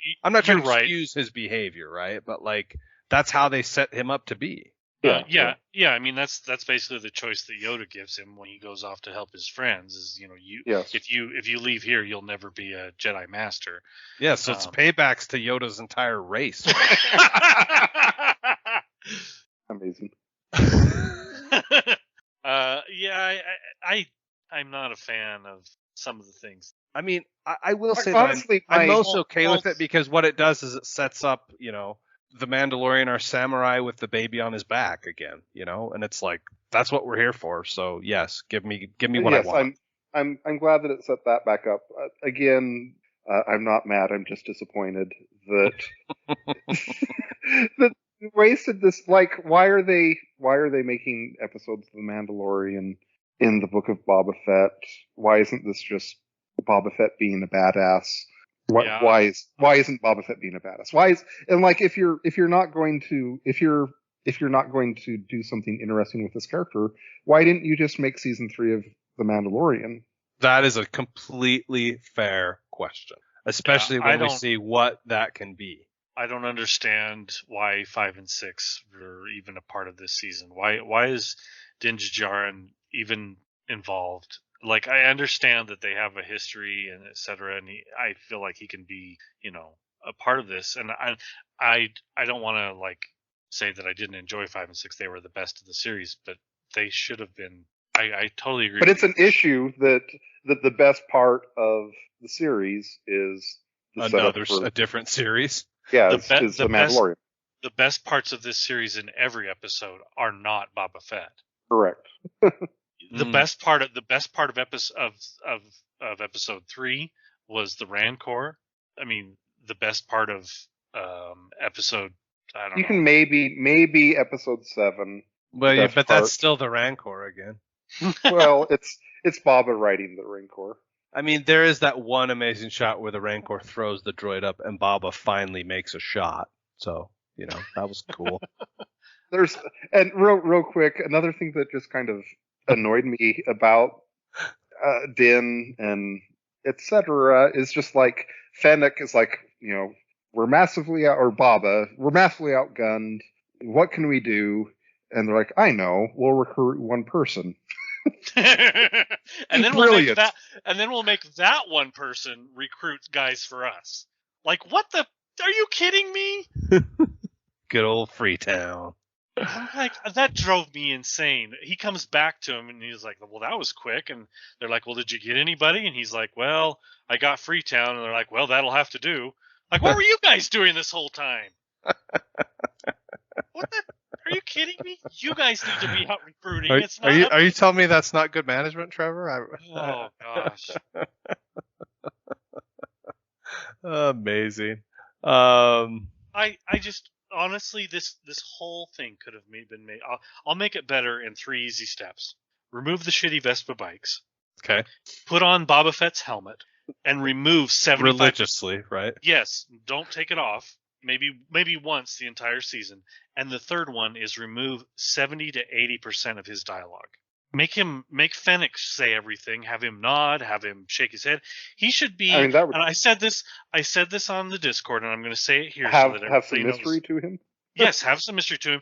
Speaker 5: excuse his behavior, right? But like, that's how they set him up to be.
Speaker 3: Yeah. I mean, that's basically the choice that Yoda gives him when he goes off to help his friends. Is if you leave here, you'll never be a Jedi Master.
Speaker 5: Yeah, so it's paybacks to Yoda's entire race.
Speaker 4: Amazing.
Speaker 3: I'm not a fan of some of the things.
Speaker 5: I mean, I will say honestly, that I'm most okay with it because what it does is it sets up, the Mandalorian, our samurai with the baby on his back again, and it's like that's what we're here for. So yes, give me what I want.
Speaker 4: I'm glad that it set that back up. Again, I'm not mad. I'm just disappointed that that they wasted this. Like, why are they making episodes of The Mandalorian in the Book of Boba Fett? Why isn't this just Boba Fett being a badass? Why isn't Boba Fett being a badass? If you're not going to do something interesting with this character, why didn't you just make season 3 of The Mandalorian?
Speaker 5: That is a completely fair question, especially when we see what that can be.
Speaker 3: I don't understand why 5 and 6 were even a part of this season. Why is Din Djarin even involved? Like, I understand that they have a history and etc. And I feel like he can be, a part of this. And I don't want to say that I didn't enjoy 5 and 6. They were the best of the series, but they should have been. I totally agree.
Speaker 4: But it's an issue that the best part of the series is
Speaker 5: a different series.
Speaker 4: Yeah, it's the Mandalorian.
Speaker 3: The best parts of this series in every episode are not Boba Fett.
Speaker 4: Correct.
Speaker 3: The best part of episode 3 was the Rancor. I mean, the best part of episode. I don't know.
Speaker 4: You can maybe episode 7.
Speaker 5: Well, but that's still the Rancor again.
Speaker 4: Well, it's Boba riding the Rancor.
Speaker 5: I mean, there is that one amazing shot where the Rancor throws the droid up and Boba finally makes a shot. So, that was cool.
Speaker 4: And real quick, another thing that just kind of annoyed me about Din and etc. is just like Fennec is like, we're massively or Baba, we're massively outgunned. What can we do? And they're like, I know, we'll recruit one person.
Speaker 3: and then
Speaker 4: Brilliant.
Speaker 3: we'll make that one person recruit guys for us. Like, what the? Are you kidding me?
Speaker 5: Good old Freetown.
Speaker 3: I'm like, that drove me insane. He comes back to him and he's like, well, that was quick. And they're like, well, did you get anybody? And he's like, well, I got Freetown. And they're like, well, that'll have to do. Like, what were you guys doing this whole time? What the? Are you kidding me? You guys need to be out recruiting.
Speaker 5: Are you telling me that's not good management, Trevor?
Speaker 3: Oh, gosh.
Speaker 5: Amazing.
Speaker 3: I just honestly, this whole thing could have been made. I'll make it better in 3 easy steps. Remove the shitty Vespa bikes.
Speaker 5: Okay.
Speaker 3: Put on Boba Fett's helmet and remove 75
Speaker 5: religiously, right?
Speaker 3: Yes, don't take it off. Maybe once the entire season. And the third one is remove 70 to 80% of his dialogue. Make Fennec say everything. Have him nod. Have him shake his head. He should be. And I said this on the Discord, and I'm going to say it here.
Speaker 4: Have some mystery to him.
Speaker 3: Yes, have some mystery to him.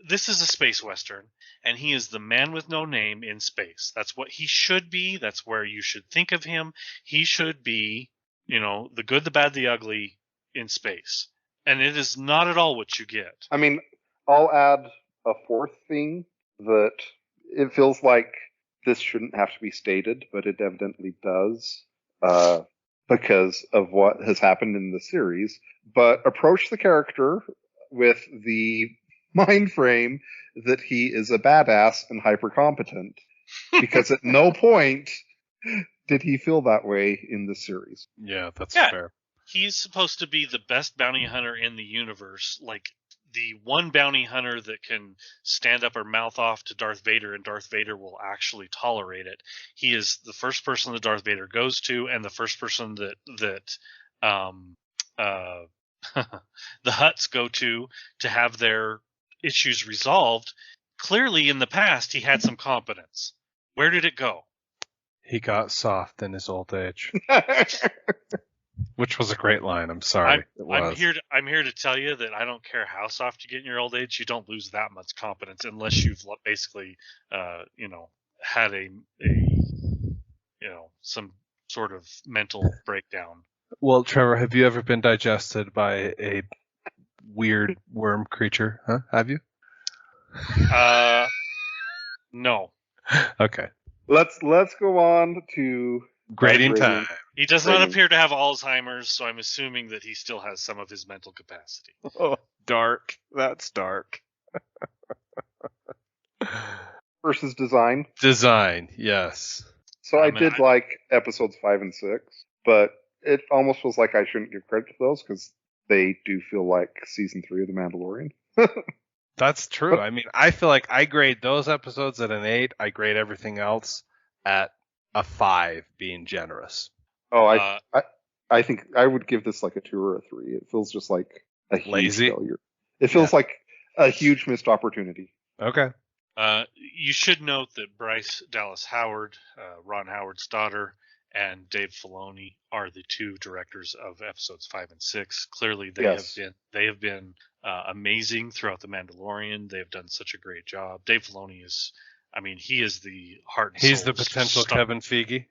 Speaker 3: This is a space western, and he is the man with no name in space. That's what he should be. That's where you should think of him. He should be, the good, the bad, the ugly in space. And it is not at all what you get.
Speaker 4: I mean, I'll add a fourth thing that it feels like this shouldn't have to be stated, but it evidently does, because of what has happened in the series. But approach the character with the mind frame that he is a badass and hyper competent, because at no point did he feel that way in the series.
Speaker 5: Yeah, that's fair.
Speaker 3: He's supposed to be the best bounty hunter in the universe, like the one bounty hunter that can stand up or mouth off to Darth Vader, and Darth Vader will actually tolerate it. He is the first person that Darth Vader goes to, and the first person that the Hutts go to have their issues resolved. Clearly, in the past, he had some competence. Where did it go?
Speaker 5: He got soft in his old age. Which was a great line. I'm sorry.
Speaker 3: I'm here to tell you that I don't care how soft you get in your old age, you don't lose that much competence unless you've basically, had some sort of mental breakdown.
Speaker 5: Well, Trevor, have you ever been digested by a weird worm creature? Huh? Have you?
Speaker 3: No.
Speaker 5: Okay.
Speaker 4: Let's go on to
Speaker 5: grading time.
Speaker 3: He does not appear to have Alzheimer's, so I'm assuming that he still has some of his mental capacity.
Speaker 5: Oh, dark. That's dark.
Speaker 4: Versus design.
Speaker 5: Design, yes.
Speaker 4: So I did like episodes 5 and 6, but it almost feels like I shouldn't give credit to those because they do feel like season 3 of The Mandalorian.
Speaker 5: That's true. I mean, I feel like I grade those episodes at an 8. I grade everything else at a 5, being generous.
Speaker 4: Oh, I think I would give this like a 2 or a 3. It feels just like a huge failure. It feels like a huge missed opportunity.
Speaker 5: Okay.
Speaker 3: You should note that Bryce Dallas Howard, Ron Howard's daughter, and Dave Filoni are the 2 directors of episodes 5 and 6. Clearly, they have been amazing throughout The Mandalorian. They have done such a great job. Dave Filoni is, he is the heart and soul.
Speaker 5: He's the potential Kevin Feige.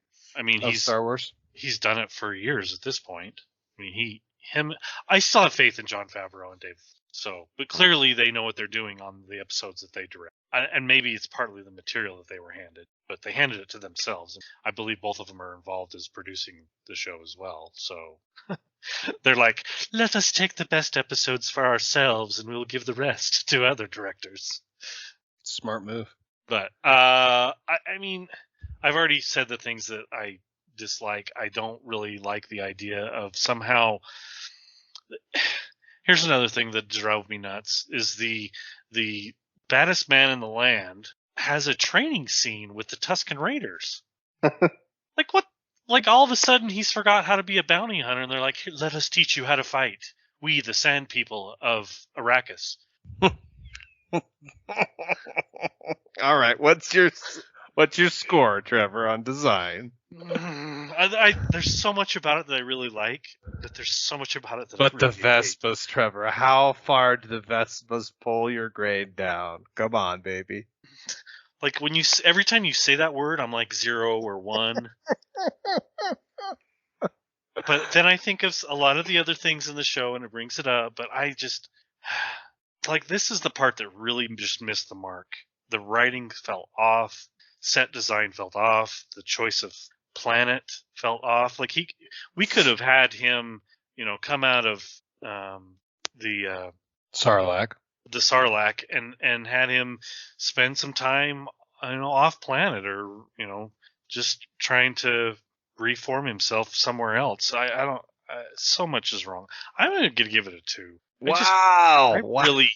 Speaker 5: He's Star Wars.
Speaker 3: He's done it for years at this point. I still have faith in Jon Favreau and Dave. But clearly they know what they're doing on the episodes that they direct. And maybe it's partly the material that they were handed, but they handed it to themselves. I believe both of them are involved as producing the show as well. So they're like, let us take the best episodes for ourselves and we'll give the rest to other directors.
Speaker 5: Smart move.
Speaker 3: But, I've already said the things that I dislike. I don't really like the idea of somehow. Here's another thing that drove me nuts: is the baddest man in the land has a training scene with the Tusken Raiders. Like what? Like all of a sudden he's forgot how to be a bounty hunter, and they're like, "Let us teach you how to fight. We, the Sand People of Arrakis."
Speaker 5: All right, what's your What's your score, Trevor, on design?
Speaker 3: There's so much about it that I really like, but there's so much about it that
Speaker 5: But
Speaker 3: I
Speaker 5: the
Speaker 3: really hate.
Speaker 5: Vespas, Trevor. How far do the Vespas pull your grade down? Come on, baby.
Speaker 3: Like when every time you say that word, I'm like 0 or 1. But then I think of a lot of the other things in the show, and it brings it up. But I just like this is the part that really just missed the mark. The writing fell off. Set design felt off. The choice of planet felt off. Like we could have had him, come out of the
Speaker 2: Sarlacc.
Speaker 3: Sarlacc and had him spend some time, off planet, or just trying to reform himself somewhere else. I don't. So much is wrong. I'm gonna give it a 2.
Speaker 5: Wow.
Speaker 3: Really,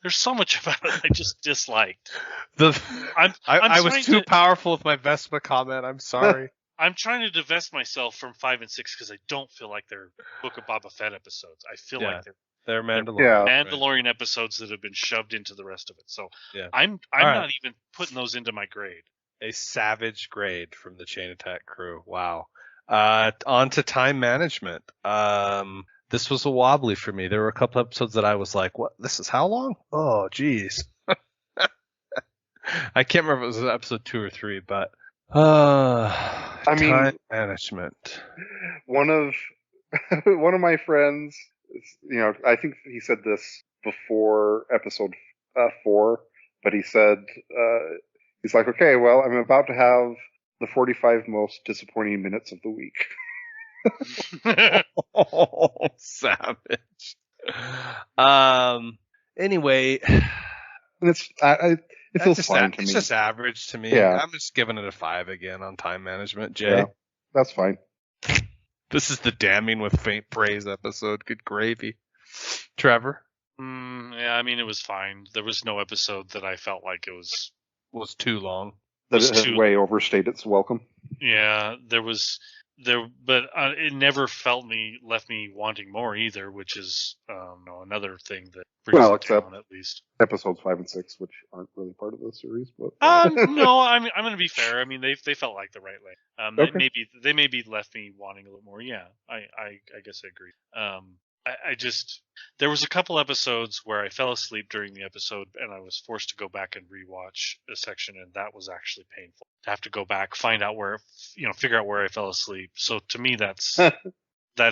Speaker 3: there's so much about it I just disliked.
Speaker 5: I was too powerful with my Vespa comment. I'm sorry.
Speaker 3: I'm trying to divest myself from 5 and 6 because I don't feel like they're Book of Boba Fett episodes. I feel like
Speaker 5: they're Mandalorian.
Speaker 3: Mandalorian episodes that have been shoved into the rest of it. So I'm
Speaker 5: right.
Speaker 3: not even putting those into my grade.
Speaker 5: A savage grade from the Chain Attack crew. Wow. On to time management. This was a wobbly for me. There were a couple episodes that I was like, what? This is how long? Oh, geez. I can't remember if it was episode 2 or 3, but time management.
Speaker 4: One of my friends, I think he said this before episode 4, but he said, he's like, okay, well, I'm about to have the 45 most disappointing minutes of the week.
Speaker 5: Oh, savage. Anyway,
Speaker 4: it's it feels fine to me.
Speaker 5: It's just average to me.
Speaker 4: Yeah.
Speaker 5: I'm just giving it a 5 again on time management. Jay,
Speaker 4: yeah, that's fine.
Speaker 5: This is the damning with faint praise episode. Good gravy. Trevor?
Speaker 3: Yeah, I mean, it was fine. There was no episode that I felt like it
Speaker 5: was too long.
Speaker 4: That it has way overstayed its welcome.
Speaker 3: Yeah, but it never left me wanting more either, which is another thing that brings it down, at least.
Speaker 4: Episodes 5 and 6, which aren't really part of the series, but
Speaker 3: no, I'm going to be fair. I mean, they felt like the right length.
Speaker 4: Okay.
Speaker 3: They maybe left me wanting a little more. Yeah, I guess I agree. I just there was a couple episodes where I fell asleep during the episode, and I was forced to go back and rewatch a section, and that was actually painful to have to go back, find out figure out where I fell asleep. So to me, that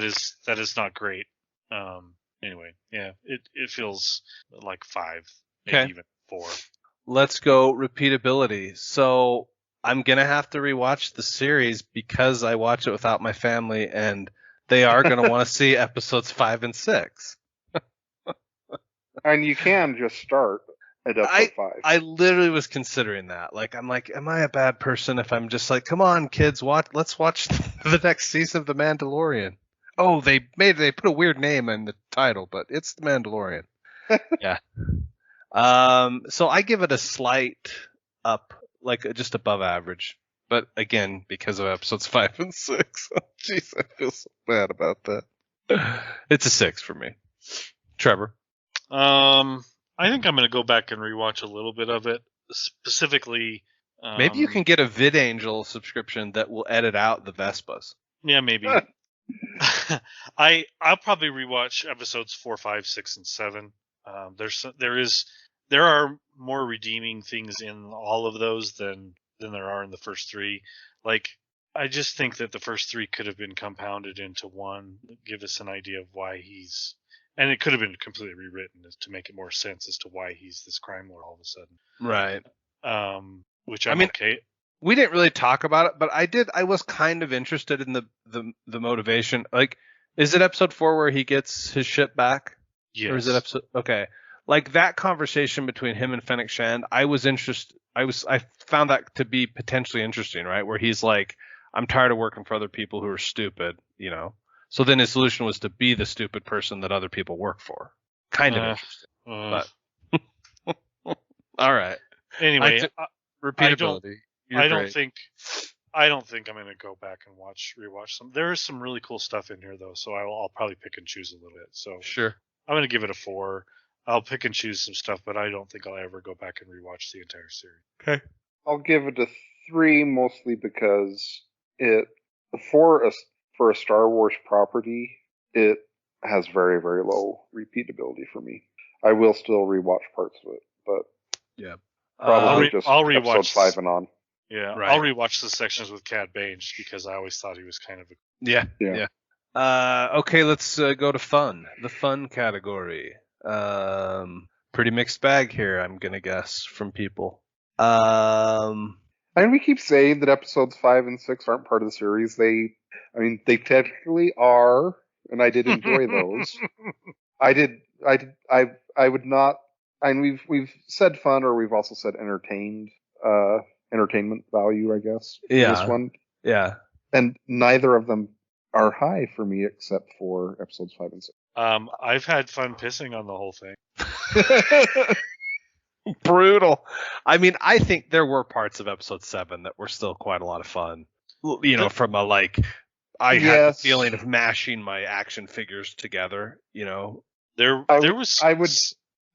Speaker 3: is not great. Anyway, yeah, it feels like 5, maybe even 4.
Speaker 5: Let's go repeatability. So I'm gonna have to rewatch the series because I watch it without my family, and they are going to want to see episodes 5 and 6.
Speaker 4: And you can just start at episode 5.
Speaker 5: I literally was considering that. Like, I'm like, am I a bad person if I'm just like, come on, kids, let's watch the next season of The Mandalorian. Oh, they put a weird name in the title, but it's The Mandalorian. Yeah. So I give it a slight up, like just above average. But again, because of episodes 5 and 6. Oh, jeez, I feel so bad about that. It's a 6 for me. Trevor?
Speaker 3: I think I'm going to go back and rewatch a little bit of it. Specifically...
Speaker 5: maybe you can get a VidAngel subscription that will edit out the Vespas.
Speaker 3: Yeah, maybe. I'll probably rewatch episodes 4, 5, 6, and 7. There are more redeeming things in all of those than there are in the first 3. Like, I just think that the first 3 could have been compounded into one, give us an idea of why and it could have been completely rewritten to make it more sense as to why he's this crime lord all of a sudden.
Speaker 5: Right.
Speaker 3: Which I mean, okay.
Speaker 5: We didn't really talk about it, but I was kind of interested in the motivation. Like, is it episode 4 where he gets his ship back?
Speaker 3: Yes.
Speaker 5: Or is it episode? Okay. Like that conversation between him and Fennec Shand, I found that to be potentially interesting, right? Where he's like, I'm tired of working for other people who are stupid, So then his solution was to be the stupid person that other people work for. Kind of interesting. But all right.
Speaker 3: Anyway,
Speaker 5: repeatability.
Speaker 3: I don't think I'm going to go back and rewatch some. There is some really cool stuff in here though, so I'll probably pick and choose a little bit. So
Speaker 5: sure.
Speaker 3: I'm going to give it a 4. I'll pick and choose some stuff, but I don't think I'll ever go back and rewatch the entire series.
Speaker 5: Okay.
Speaker 4: I'll give it a 3 mostly because it for a Star Wars property, it has very, very low repeatability for me. I will still rewatch parts of it, but
Speaker 5: Yeah.
Speaker 4: probably just
Speaker 3: I'll
Speaker 4: episode
Speaker 3: rewatch
Speaker 4: 5 and on.
Speaker 3: Yeah,
Speaker 5: Right.
Speaker 3: I'll rewatch the sections with Cad Bane just because I always thought he was kind of a
Speaker 5: Yeah.
Speaker 4: Yeah.
Speaker 5: Okay, let's go to fun. The fun category. Pretty mixed bag here, I'm gonna guess, from people.
Speaker 4: I mean, we keep saying that episodes 5 and 6 aren't part of the series. They technically are, and I did enjoy those. I would not. And we've said fun, or we've also said entertained, entertainment value, I guess. For
Speaker 5: Yeah.
Speaker 4: this one,
Speaker 5: Yeah.
Speaker 4: and neither of them are high for me except for episodes 5 and 6.
Speaker 3: I've had fun pissing on the whole thing.
Speaker 5: Brutal. I mean, I think there were parts of episode 7 that were still quite a lot of fun. You know, from a like, I had the
Speaker 4: Yes.
Speaker 5: feeling of mashing my action figures together. You know.
Speaker 3: There was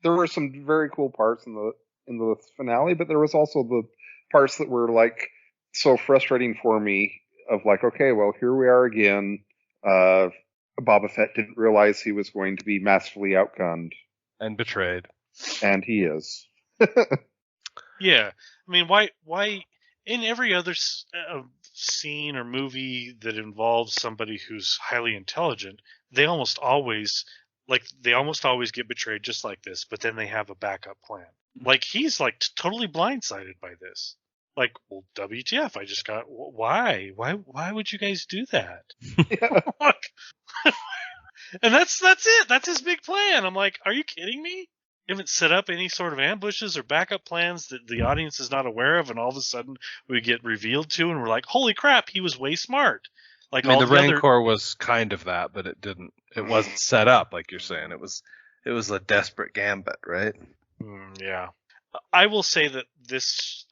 Speaker 4: There were some very cool parts in the finale, but there was also the parts that were like so frustrating for me. Of like, okay, well, here we are again. Boba Fett didn't realize he was going to be massively outgunned,
Speaker 5: And betrayed.
Speaker 4: and he is.
Speaker 3: Yeah, I mean, why in every other scene or movie that involves somebody who's highly intelligent, they almost always get betrayed just like this, but then they have a backup plan. Like he's like totally blindsided by this. Like, well, WTF? I just got why would you guys do that?
Speaker 4: Yeah.
Speaker 3: And that's it. That's his big plan. I'm like, are you kidding me? You haven't set up any sort of ambushes or backup plans that the audience is not aware of, and all of a sudden we get revealed to, and we're like, holy crap, he was way smart. Like,
Speaker 5: I mean,
Speaker 3: all
Speaker 5: the
Speaker 3: the other
Speaker 5: Rancor was kind of that, but it wasn't set up like you're saying. It was a desperate gambit, right?
Speaker 3: Yeah. I will say that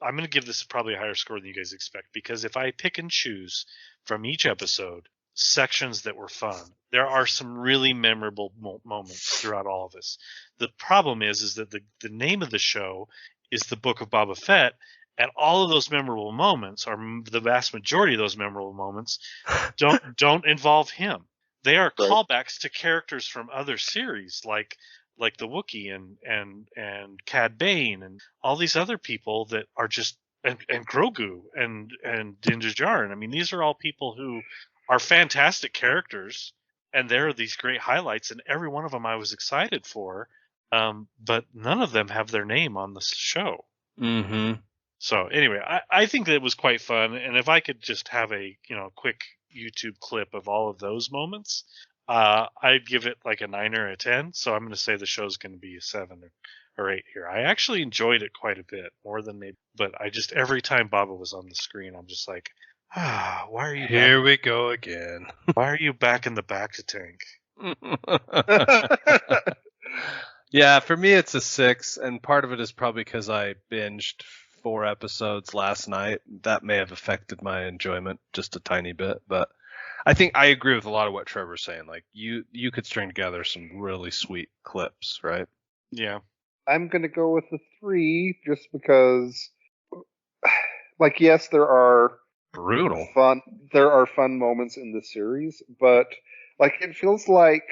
Speaker 3: I'm going to give this probably a higher score than you guys expect, because if I pick and choose from each episode sections that were fun, there are some really memorable moments throughout all of this. The problem is that the name of the show is the Book of Boba Fett, and all of those memorable moments, or the vast majority of those memorable moments, don't involve him. They are
Speaker 4: Right.
Speaker 3: callbacks to characters from other series, like the Wookiee and Cad Bane and all these other people that are just and Grogu and Din Djarin. I mean, these are all people who are fantastic characters, and there are these great highlights, and every one of them I was excited for, but none of them have their name on the show.
Speaker 5: Mm-hmm.
Speaker 3: So anyway, I think that it was quite fun, and if I could just have a quick YouTube clip of all of those moments, I'd give it like a 9 or a 10. So I'm going to say the show's going to be a 7 or 8 here. I actually enjoyed it quite a bit, more than maybe, but I just every time Baba was on the screen, I'm just like, why are you
Speaker 5: Here we go again.
Speaker 3: Why are you back in the back to tank?
Speaker 5: Yeah, for me it's a 6, and part of it is probably because I binged 4 episodes last night. That may have affected my enjoyment just a tiny bit, but I think I agree with a lot of what Trevor's saying. Like you could string together some really sweet clips, right?
Speaker 3: Yeah.
Speaker 4: I'm gonna go with the 3 just because, like, yes, there are
Speaker 5: Brutal.
Speaker 4: fun moments in the series, but like it feels like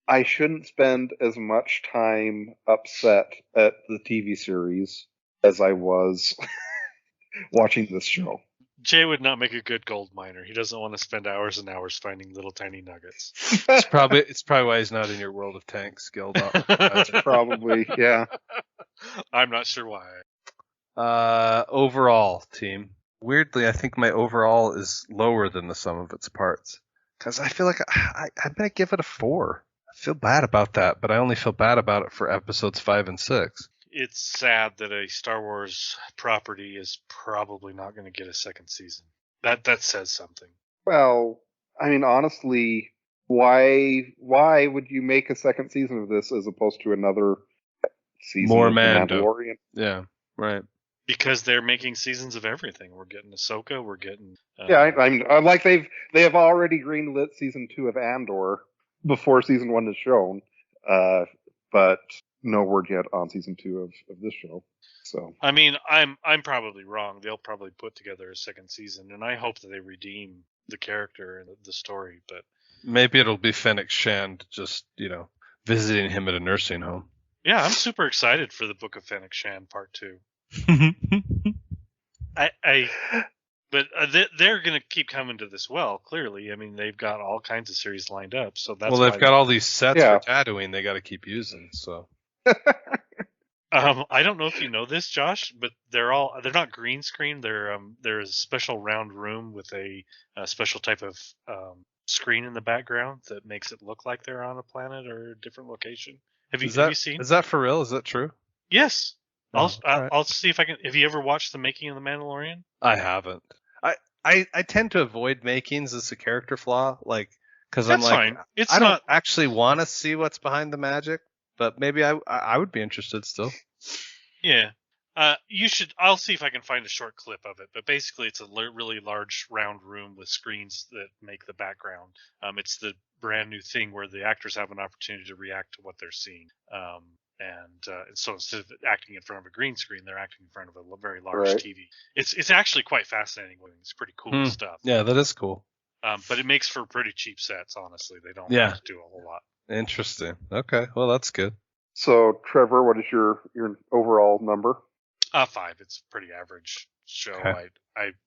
Speaker 4: I shouldn't spend as much time upset at the TV series as I was watching this show.
Speaker 3: Jay would not make a good gold miner. He doesn't want to spend hours and hours finding little tiny nuggets.
Speaker 5: It's probably why he's not in your World of Tanks guild.
Speaker 4: Probably, yeah.
Speaker 3: I'm not sure why.
Speaker 5: Overall, team. Weirdly, I think my overall is lower than the sum of its parts. Because I feel like I'm going to give it a 4. I feel bad about that, but I only feel bad about it for episodes 5 and 6.
Speaker 3: It's sad that a Star Wars property is probably not going to get a second season. That says something.
Speaker 4: Well, I mean, honestly, why would you make a second season of this as opposed to another season
Speaker 5: More
Speaker 4: of The
Speaker 5: Mando.
Speaker 4: Mandalorian?
Speaker 5: Yeah, right.
Speaker 3: Because they're making seasons of everything. We're getting Ahsoka. We're getting.
Speaker 4: I'm like they have already greenlit season 2 of Andor before season 1 is shown. But no word yet on season 2 of this show. So
Speaker 3: I mean, I'm probably wrong. They'll probably put together a second season, and I hope that they redeem the character and the story. But
Speaker 5: Maybe it'll be Fennec Shand just, visiting him at a nursing home.
Speaker 3: yeah, I'm super excited for the Book of Fennec Shand Part 2. But they're going to keep coming to this well. Clearly, I mean, they've got all kinds of series lined up. So that's
Speaker 5: Well, they've got all these sets
Speaker 4: Yeah.
Speaker 5: for Tatooine they got to keep using. So
Speaker 3: I don't know if you know this, Josh, but they're not green screen. There's a special round room with a special type of screen in the background that makes it look like they're on a planet or a different location. Have you seen?
Speaker 5: Is that for real? Is that true?
Speaker 3: Yes.
Speaker 5: Oh, all right.
Speaker 3: I'll see if I can. Have you ever watched the making of the Mandalorian?
Speaker 5: I haven't. I tend to avoid makings as a character flaw, because I'm
Speaker 3: That's
Speaker 5: like,
Speaker 3: fine. It's
Speaker 5: I
Speaker 3: not.
Speaker 5: don't actually want to see what's behind the magic, but maybe I would be interested still.
Speaker 3: Yeah. You should. I'll see if I can find a short clip of it. But basically, it's a really large round room with screens that make the background. It's the brand new thing where the actors have an opportunity to react to what they're seeing. And so instead of acting in front of a green screen, they're acting in front of a very large
Speaker 4: Right.
Speaker 3: TV. It's actually quite fascinating. It's pretty cool stuff.
Speaker 5: Yeah, that is cool.
Speaker 3: But it makes for pretty cheap sets. Honestly, they don't
Speaker 5: Yeah.
Speaker 3: have to do a whole lot.
Speaker 5: Interesting. Okay, well that's good.
Speaker 4: So, Trevor, what is your overall number?
Speaker 3: 5. It's a pretty average show.
Speaker 5: Okay.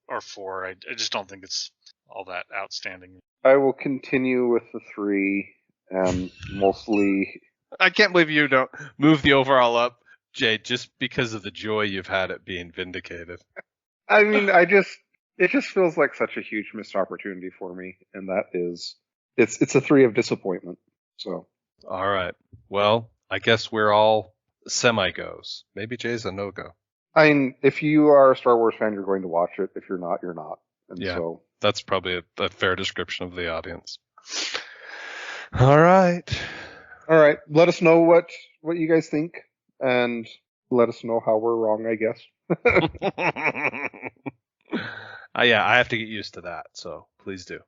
Speaker 3: Or 4. I just don't think it's all that outstanding.
Speaker 4: I will continue with the 3, and mostly.
Speaker 5: I can't believe you don't move the overall up, Jay, just because of the joy you've had at being vindicated.
Speaker 4: I mean, it just feels like such a huge missed opportunity for me, and that is, it's a 3 of disappointment. So,
Speaker 5: All right. Well, I guess we're all semi-goes. Maybe Jay's a no-go.
Speaker 4: I mean, if you are a Star Wars fan, you're going to watch it. If you're not, you're not. And
Speaker 5: Yeah.
Speaker 4: so,
Speaker 5: That's probably a fair description of the audience. All right.
Speaker 4: all right, let us know what you guys think, and let us know how we're wrong, I guess.
Speaker 5: Yeah, I have to get used to that, so please do.